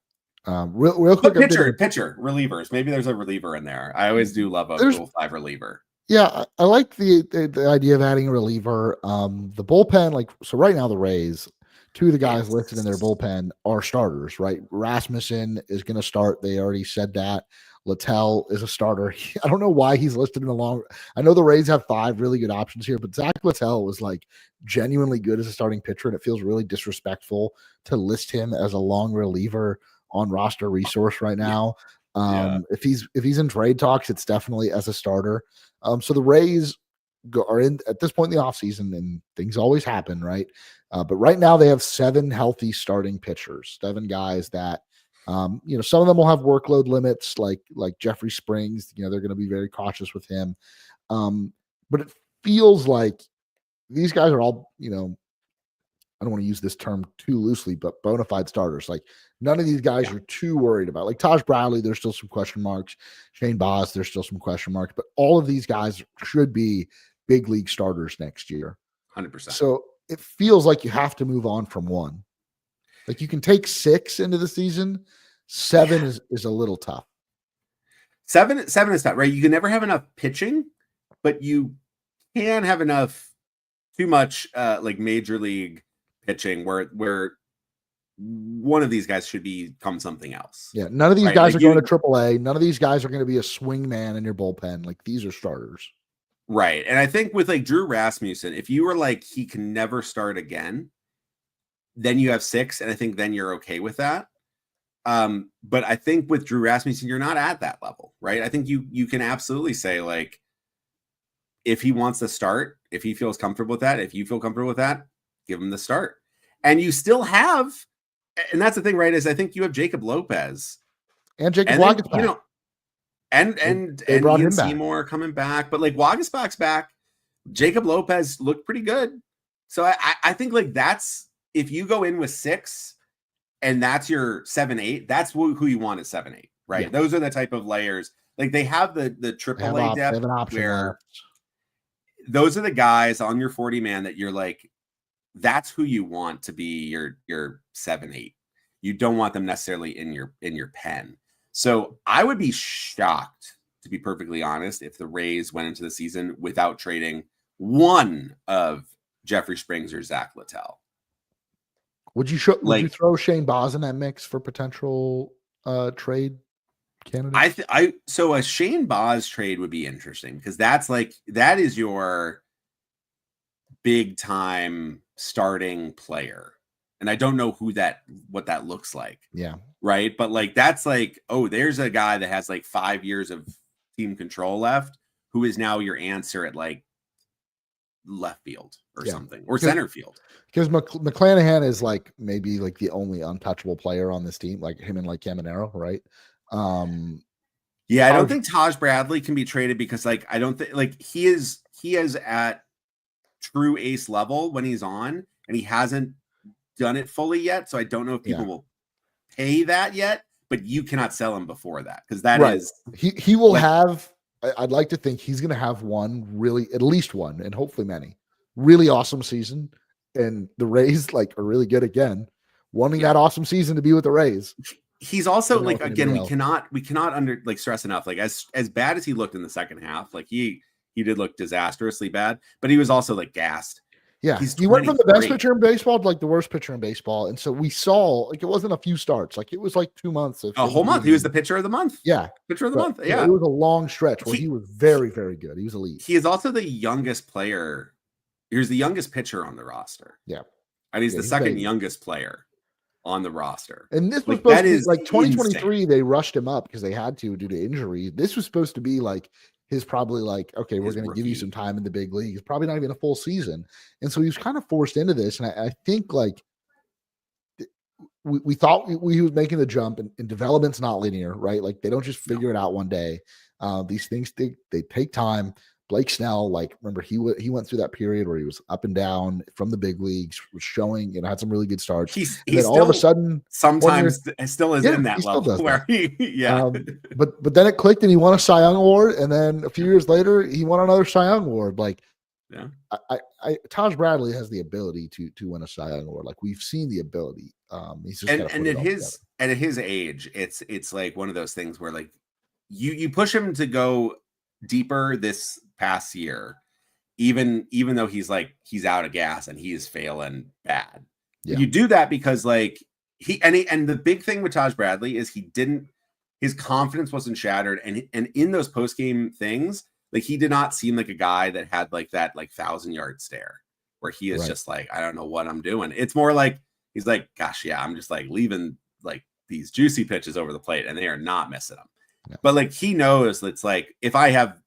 Real quick. Pitcher, relievers. Maybe there's a reliever in there. I always do love a Rule 5 reliever. Yeah, I like the idea of adding a reliever. The bullpen, so right now the Rays, 2 of the guys listed in their bullpen are starters, right? Rasmussen is going to start. They already said that. Littell is a starter. I don't know why he's listed in the long. I know the Rays have 5 really good options here, but Zach Littell was genuinely good as a starting pitcher, and it feels really disrespectful to list him as a long reliever on roster resource right now. If he's in trade talks, it's definitely as a starter. So the Rays are in at this point in the offseason, and things always happen, right? But right now they have 7 healthy starting pitchers, 7 guys that, some of them will have workload limits, like Jeffrey Springs. They're going to be very cautious with him. But it feels like these guys are all, I don't want to use this term too loosely, but bona fide starters. Like none of these guys are too worried about. Like Taj Bradley, there's still some question marks. Shane Baz, there's still some question marks. But all of these guys should be big league starters next year. 100%. So it feels like you have to move on from one. Like you can take 6 into the season. 7 is a little tough. 7 is tough, right? You can never have enough pitching, but you can have enough too much like major league pitching where one of these guys should become something else. Yeah, none of these guys are going to AAA. None of these guys are going to be a swing man in your bullpen. Like these are starters. Right. And I think with like Drew Rasmussen, if you were like he can never start again, then you have 6, and I think then you're okay with that. But I think with Drew Rasmussen, you're not at that level, right? I think you can absolutely say like if he wants to start, if he feels comfortable with that, if you feel comfortable with that, give him the start. And you still have, and that's the thing, right? Is I think you have Jacob Lopez and Jacob Waguespack, and Ian Seymour coming back, but like Waguespack's back. Jacob Lopez looked pretty good, so I think like that's if you go in with 6, and that's your 7-8. That's who you want at 7-8, right? Yeah. Those are the type of layers. Like they have the AAA depth where those are the guys on your 40 man that you're like. That's who you want to be your 7-8. You don't want them necessarily in your pen. So I would be shocked, to be perfectly honest, if the Rays went into the season without trading one of Jeffrey Springs or Zach Littell. Would you throw Shane Baz in that mix for potential trade candidates? So a Shane Baz trade would be interesting because that is your big time starting player, and I don't know what that looks like. Yeah, right. But like that's like, oh, there's a guy that has like 5 years of team control left, who is now your answer at like left field or something, or center field. Because McClanahan is like maybe like the only untouchable player on this team, like him and like Caminero, right? I don't think Taj Bradley can be traded because like I don't think like he is at true ace level when he's on, and he hasn't done it fully yet. So I don't know if people will pay that yet, but you cannot sell him before that because that is he will have. I'd like to think he's going to have at least one, and hopefully many really awesome season. And the Rays like are really good again, wanting that awesome season to be with the Rays. He's also like again, we cannot stress enough. Like as bad as he looked in the second half, like he did look disastrously bad, but he was also like gassed. Yeah, he went from the best pitcher in baseball to like the worst pitcher in baseball, and so we saw like it wasn't a few starts, like it was like 2 months. A whole month. He was the pitcher of the month. Yeah, pitcher of the month. Yeah, it was a long stretch where he was very, very good. He was elite. He is also the youngest player. He's the youngest pitcher on the roster. Yeah, and he's the second youngest player on the roster. And this was supposed to be like 2023. Insane. They rushed him up because they had to due to injury. This was supposed to be like his probably like, okay, we're going to give you some time in the big leagues. Probably not even a full season. And so he was kind of forced into this. And I think like we thought he was making the jump, and development's not linear, right? Like they don't just figure it out one day. These things, they take time. Blake Snell, like, remember he went through that period where he was up and down from the big leagues, was showing, had some really good starts. He's all of a sudden, sometimes still is in that level where but then it clicked and he won a Cy Young Award, and then a few years later he won another Cy Young Award. Like, Taj Bradley has the ability to win a Cy Young Award. Like we've seen the ability. He's just at his age, it's like one of those things where like you push him to go deeper this past year, even though he's out of gas and he is failing bad. You do that because like and the big thing with Taj Bradley is his confidence wasn't shattered, and in those post-game things, like he did not seem like a guy that had like that like 1,000-yard stare where he is just like, I don't know what I'm doing. It's more like he's like, gosh, I'm just like leaving like these juicy pitches over the plate and they are not missing them. Yeah. But like he knows it's like if I have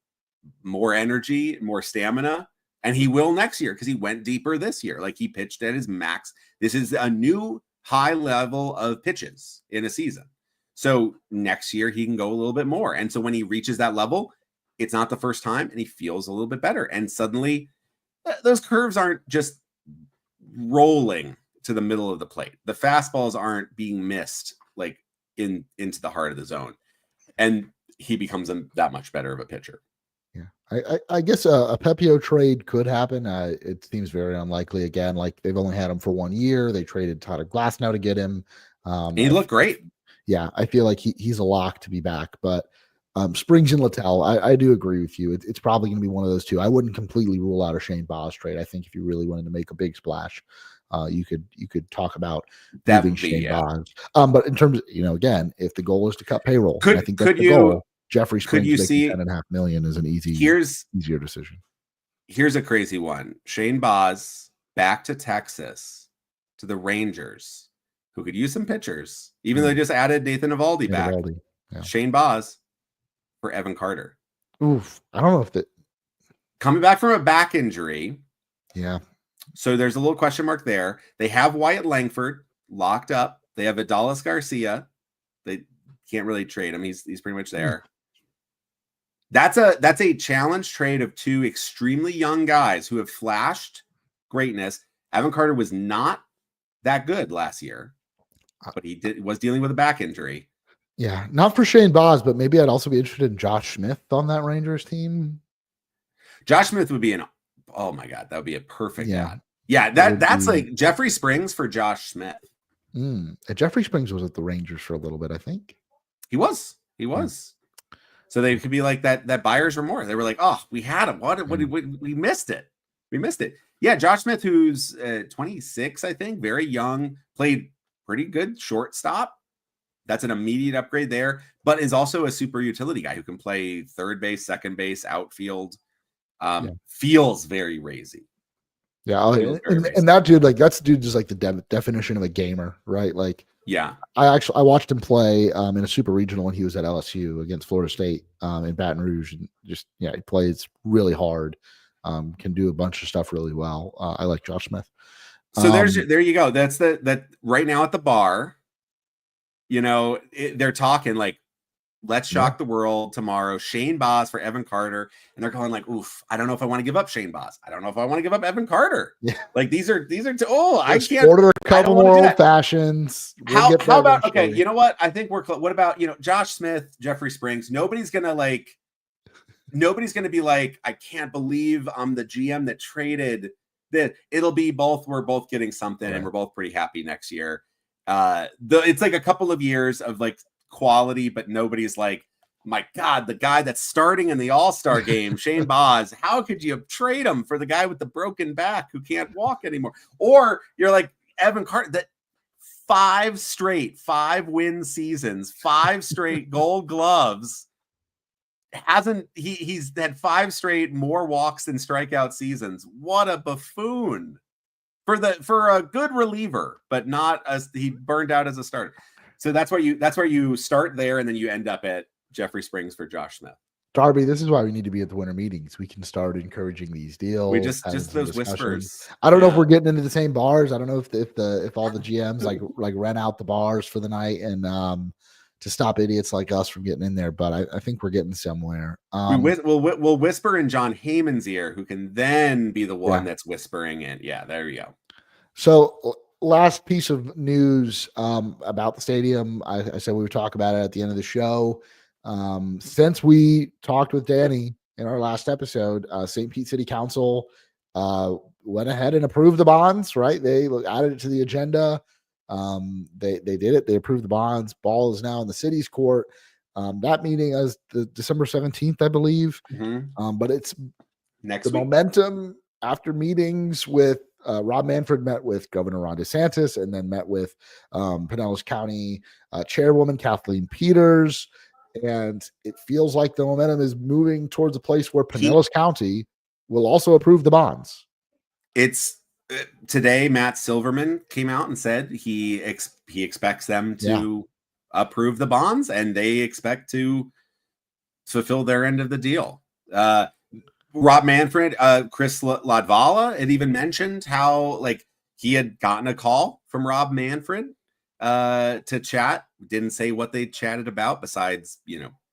more energy, more stamina, and he will next year because he went deeper this year. Like he pitched at his max. This is a new high level of pitches in a season. So next year he can go a little bit more. And so when he reaches that level, it's not the first time and he feels a little bit better. And suddenly those curves aren't just rolling to the middle of the plate. The fastballs aren't being missed like into the heart of the zone, and he becomes that much better of a pitcher. Yeah, I guess a Pepio trade could happen. It seems very unlikely. Again, like they've only had him for 1 year. They traded Tyler Glasnow to get him. He looked great. Yeah, I feel like he's a lock to be back. But Springs and Littell, I do agree with you. It's probably going to be one of those two. I wouldn't completely rule out a Shane Baz trade. I think if you really wanted to make a big splash, you could talk about moving Shane Baz. But in terms of, again, if the goal is to cut payroll, I think that's the goal. Jeffrey Springs making $10.5 million is an easier decision. Here's a crazy one. Shane Baz back to Texas, to the Rangers, who could use some pitchers, even though they just added Nathan Eovaldi back. Yeah. Shane Baz for Evan Carter. Oof. I don't know if that coming back from a back injury. Yeah. So there's a little question mark there. They have Wyatt Langford locked up. They have Adolis Garcia. They can't really trade him. He's pretty much there. That's a challenge trade of two extremely young guys who have flashed greatness. Evan Carter was not that good last year, but he was dealing with a back injury. Yeah, not for Shane Baz, but maybe I'd also be interested in Josh Smith on that Rangers team. Josh Smith would be oh my God, that would be a perfect ad. Yeah, that's like Jeffrey Springs for Josh Smith. Jeffrey Springs was at the Rangers for a little bit, I think. He was. So they could be like that buyer's remorse. They were like, oh, we had him. We missed it. We missed it. Yeah, Josh Smith, who's 26, I think, very young, played pretty good shortstop. That's an immediate upgrade there, but is also a super utility guy who can play third base, second base, outfield. Feels very razy. Yeah, and that dude, just like the definition of a gamer, right? Like, yeah, I watched him play in a super regional when he was at LSU against Florida State in Baton Rouge, and he plays really hard, can do a bunch of stuff really well. I like Josh Smith. So there you go. That's that right now at the bar. They're talking like, let's shock the world tomorrow. Shane Baz for Evan Carter. And they're going like, oof, I don't know if I want to give up Shane Baz. I don't know if I want to give up Evan Carter. Yeah. Like these are I can't order a couple more old fashions. How about, okay, you know what? I think what about, Josh Smith, Jeffrey Springs? Nobody's going to be like, I can't believe I'm the GM that traded this. It'll be we're both getting something and we're both pretty happy next year. It's like a couple of years of like quality, but nobody's like, my God, the guy that's starting in the All-Star game, Shane Baz, how could you trade him for the guy with the broken back who can't walk anymore? Or you're like Evan Carter, that 5-win seasons, 5 straight Gold Gloves. He's had 5 straight more walks than strikeout seasons. What a buffoon for a good reliever, but not as he burned out as a starter. So that's where you start there, and then you end up at Jeffrey Springs for Josh Smith. Darby, this is why we need to be at the winter meetings. We can start encouraging these deals. We just those whispers. I don't know if we're getting into the same bars. I don't know if all the GMs like rent out the bars for the night and to stop idiots like us from getting in there. But I think we're getting somewhere. We'll whisper in John Heyman's ear, who can then be the one that's whispering in. Yeah, there you go. So last piece of news about the stadium. I said we would talk about it at the end of the show. Since we talked with Danny in our last episode, St. Pete City Council went ahead and approved the bonds, right? They added it to the agenda. They did it. They approved the bonds. Ball is now in the city's court. That meeting is the December 17th, I believe. Mm-hmm. But it's next week. Momentum after meetings with Rob Manfred met with Governor Ron DeSantis and then met with Pinellas County Chairwoman Kathleen Peters. And it feels like the momentum is moving towards a place where Pinellas County will also approve the bonds. It's today. Matt Silverman came out and said he expects them to approve the bonds, and they expect to fulfill their end of the deal. Rob Manfred, Chris Ladvala had even mentioned how like he had gotten a call from Rob Manfred to chat. Didn't say what they chatted about besides,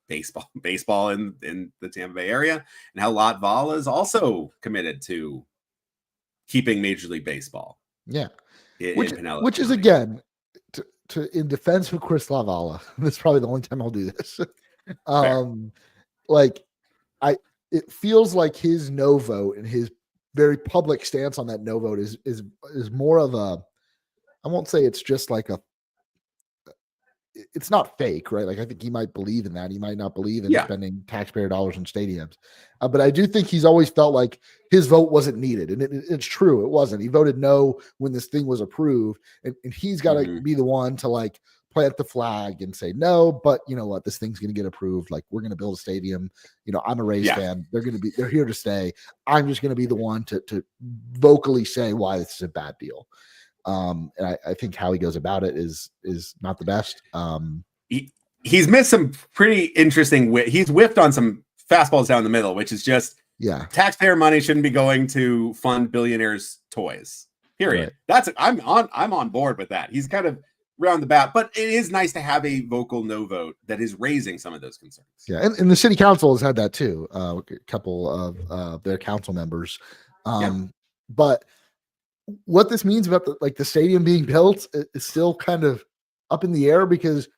baseball in the Tampa Bay area, and how Latvala is also committed to keeping Major League Baseball. Yeah, in which Pinellas which is County. again to in defense of Chris Lavala. This is probably the only time I'll do this. Like it feels like his no vote and his very public stance on that no vote is more of a, I won't say it's just like it's not fake, right? Like I think he might believe in that. He might not believe in spending taxpayer dollars in stadiums, but I do think he's always felt like his vote wasn't needed, and it's true, it wasn't. He voted no when this thing was approved, and he's got to be the one to like plant the flag and say no, but you know what, this thing's going to get approved. Like we're going to build a stadium. You know, I'm a Rays fan. They're here to stay. I'm just going to be the one to vocally say why this is a bad deal. And I think how he goes about it is not the best. He's missed some pretty interesting. He's whiffed on some fastballs down the middle, which is just taxpayer money shouldn't be going to fund billionaires' toys. Period. Right. I'm on board with that. He's kind of round the bat, but it is nice to have a vocal no vote that is raising some of those concerns. Yeah, and the city council has had that too. A couple of their council members, but what this means about the stadium being built is still kind of up in the air, because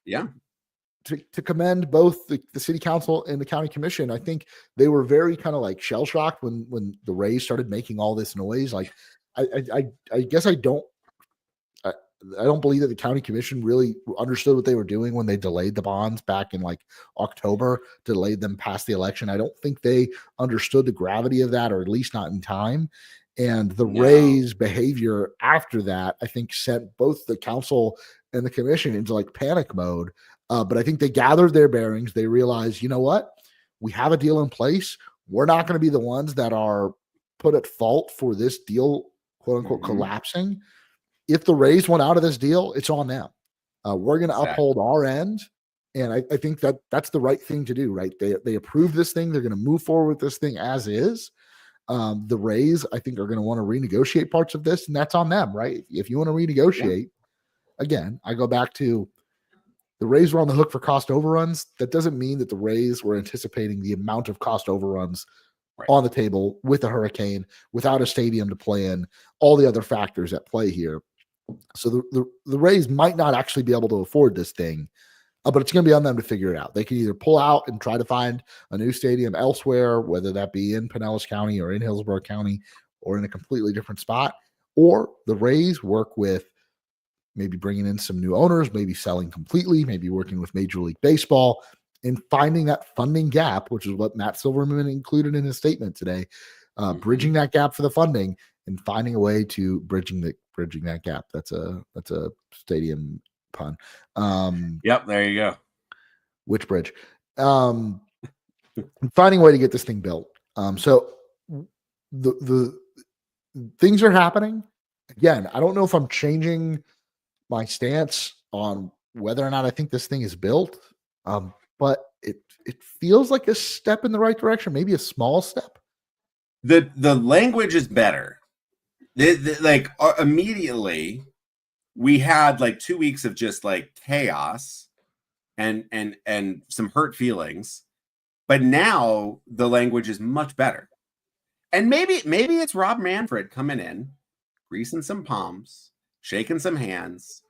to commend both the city council and the county commission, I think they were very kind of like shell shocked when the Rays started making all this noise. Like I guess I don't believe that the county commission really understood what they were doing when they delayed the bonds back in like October, delayed them past the election. I don't think they understood the gravity of that, or at least not in time. And the Rays' behavior after that, I think, sent both the council and the commission into like panic mode. But I think they gathered their bearings. They realized, you know what? We have a deal in place. We're not going to be the ones that are put at fault for this deal, quote unquote, collapsing. If the Rays want out of this deal, it's on them. We're going to uphold our end. And I think that's the right thing to do, right? They approved this thing. They're going to move forward with this thing as is. The Rays, I think, are going to want to renegotiate parts of this, and that's on them, right? If you want to renegotiate, again, I go back to the Rays were on the hook for cost overruns. That doesn't mean that the Rays were anticipating the amount of cost overruns on the table with a hurricane, without a stadium to play in, all the other factors at play here. So the Rays might not actually be able to afford this thing, but it's going to be on them to figure it out. They can either pull out and try to find a new stadium elsewhere, whether that be in Pinellas County or in Hillsborough County or in a completely different spot, or the Rays work with maybe bringing in some new owners, maybe selling completely, maybe working with Major League Baseball and finding that funding gap, which is what Matt Silverman included in his statement today, bridging that gap for the funding and finding a way to bridging that gap. That's a stadium pun. Yep, there you go. Which bridge? Finding a way to get this thing built. So the things are happening. Again, I don't know if I'm changing my stance on whether or not I think this thing is built, but it feels like a step in the right direction, maybe a small step. The language is better. Immediately we had like 2 weeks of just like chaos and some hurt feelings, but now the language is much better. And maybe it's Rob Manfred coming in, greasing some palms, shaking some hands,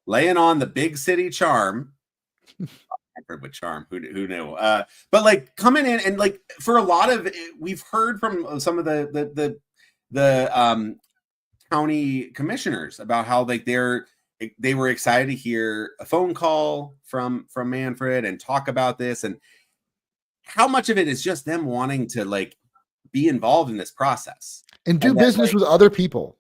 laying on the big city charm. Manfred with charm, who knew? But like coming in and like for a lot of we've heard from some of the county commissioners about how like they were excited to hear a phone call from Manfred and talk about this, and how much of it is just them wanting to like be involved in this process and do business with other people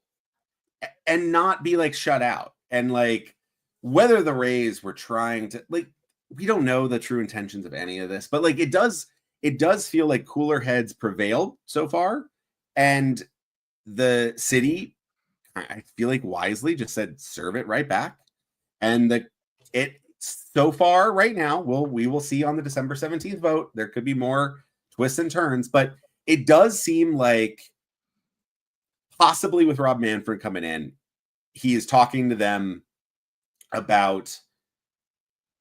and not be like shut out. And like whether the Rays were trying to like, we don't know the true intentions of any of this, but like it does feel like cooler heads prevailed so far, and the city, I feel like wisely just said serve it right back. And it so far right now, we will see on the December 17th vote. There could be more twists and turns, but it does seem like possibly with Rob Manfred coming in, he is talking to them about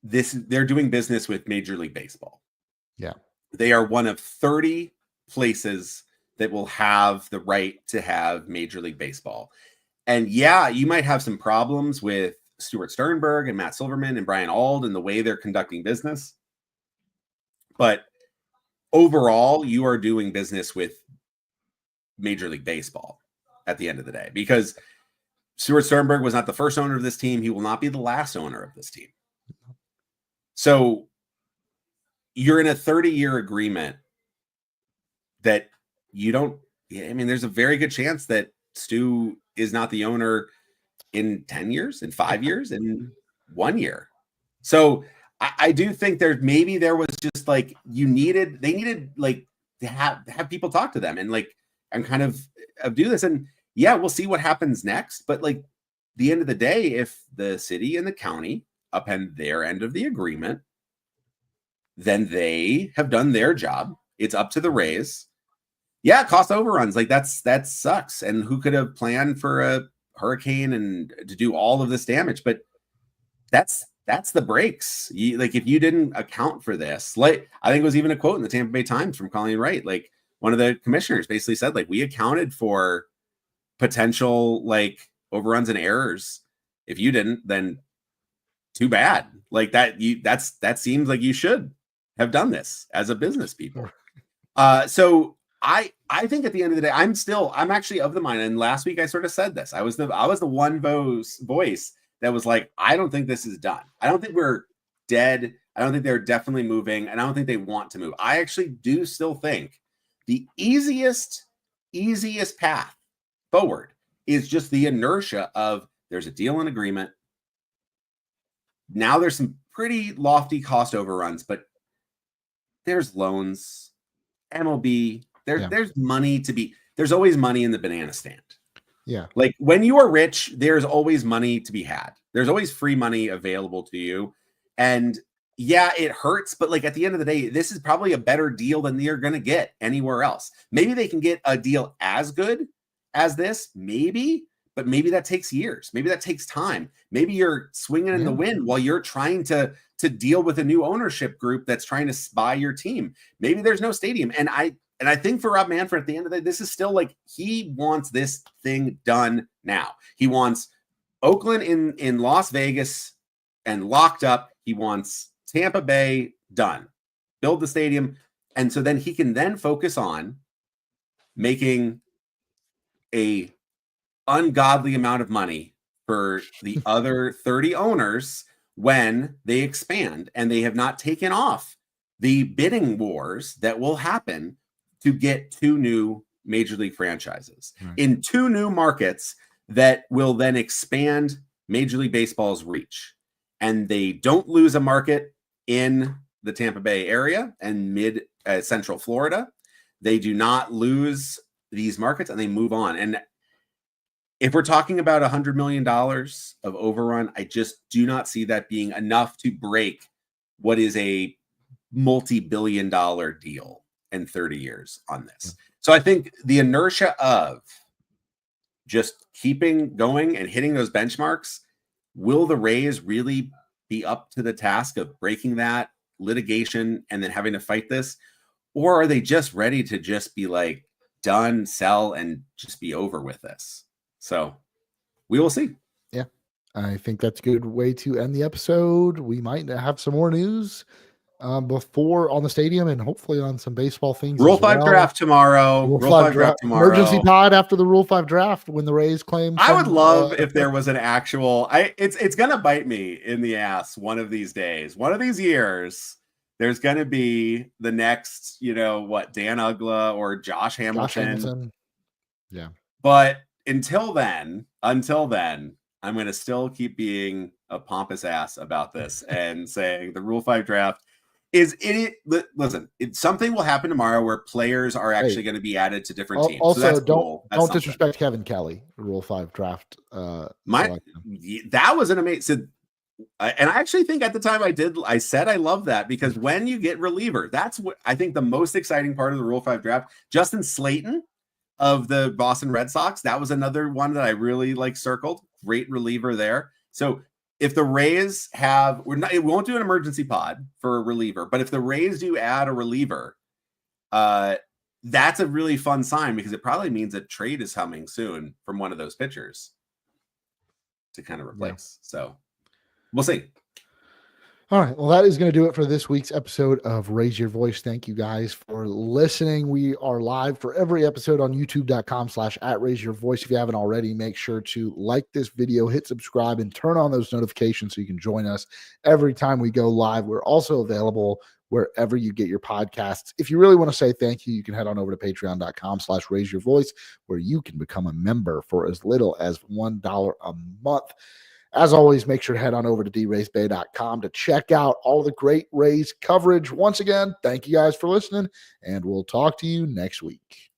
this. They're doing business with Major League Baseball. Yeah. They are one of 30 places that will have the right to have Major League Baseball. And yeah, you might have some problems with Stuart Sternberg and Matt Silverman and Brian Auld and the way they're conducting business. But overall, you are doing business with Major League Baseball at the end of the day, because Stuart Sternberg was not the first owner of this team. He will not be the last owner of this team. So you're in a 30-year agreement that you don't, I mean, there's a very good chance that Stu is not the owner in 10 years, in 5 years, in 1 year. So I do think there was just like, they needed like to have people talk to them and kind of do this. And yeah, we'll see what happens next. But like the end of the day, if the city and the county upend their end of the agreement, then they have done their job. It's up to the Rays. Yeah, cost overruns, like that sucks. And who could have planned for a hurricane and to do all of this damage? But that's the breaks. If you didn't account for this, like I think it was even a quote in the Tampa Bay Times from Colleen Wright. Like one of the commissioners basically said, like, we accounted for potential like overruns and errors. If you didn't, then too bad. Like that seems like you should have done this as a business people. So I think at the end of the day, I'm actually of the mind. And last week I sort of said this. I was the one voice that was like, I don't think this is done. I don't think we're dead. I don't think they're definitely moving, and I don't think they want to move. I actually do still think the easiest path forward is just the inertia of there's a deal and agreement. Now there's some pretty lofty cost overruns, but there's loans, MLB, there's money there's always money in the banana stand. Yeah. Like when you are rich, there's always money to be had. There's always free money available to you. And yeah, it hurts, but like at the end of the day, this is probably a better deal than they're going to get anywhere else. Maybe they can get a deal as good as this, maybe, but maybe that takes years. Maybe that takes time. Maybe you're swinging in the wind while you're trying to deal with a new ownership group that's trying to buy your team. Maybe there's no stadium. And I think for Rob Manfred, at the end of the day, this is still like he wants this thing done now. He wants Oakland in Las Vegas and locked up. He wants Tampa Bay done. Build the stadium. And so then he can then focus on making a ungodly amount of money for the other 30 owners when they expand and they have not taken off the bidding wars that will happen to get 2 new Major League franchises in 2 new markets that will then expand Major League Baseball's reach. And they don't lose a market in the Tampa Bay area and mid central Florida. They do not lose these markets and they move on. And if we're talking about $100 million of overrun, I just do not see that being enough to break what is a multi-billion-dollar deal in 30 years on this. So I think the inertia of just keeping going and hitting those benchmarks, will the Rays really be up to the task of breaking that litigation and then having to fight this? Or are they just ready to just be like done, sell, and just be over with this? So we will see. Yeah, I think that's a good way to end the episode. We might have some more news before on the stadium and hopefully on some baseball things. Rule 5 draft tomorrow. Rule 5 draft tomorrow. Emergency pod after the Rule 5 draft when the Rays claim. I would love if there was an actual. It's gonna bite me in the ass one of these days. One of these years, there's gonna be the next, Dan Uggla or Josh Hamilton. Yeah. But until then, I'm gonna still keep being a pompous ass about this and saying the Rule 5 draft is idiot. Listen, something will happen tomorrow where players are actually going to be added to different teams. Also, so don't disrespect Kevin Kelly. Rule 5 draft. That was an amazing. And I actually think at the time I said I love that because when you get reliever, that's what I think the most exciting part of the Rule 5 draft. Justin Slayton of the Boston Red Sox, that was another one that I really circled. Great reliever there. So if the Rays we won't do an emergency pod for a reliever, but if the Rays do add a reliever, that's a really fun sign because it probably means a trade is coming soon from one of those pitchers to kind of replace. So we'll see. All right. Well, that is going to do it for this week's episode of Raise Your Voice. Thank you guys for listening. We are live for every episode on youtube.com/@raiseyourvoice. If you haven't already, make sure to like this video, hit subscribe, and turn on those notifications so you can join us every time we go live. We're also available wherever you get your podcasts. If you really want to say thank you, you can head on over to patreon.com/raiseyourvoice, where you can become a member for as little as $1 a month. As always, make sure to head on over to draysbay.com to check out all the great Rays coverage. Once again, thank you guys for listening, and we'll talk to you next week.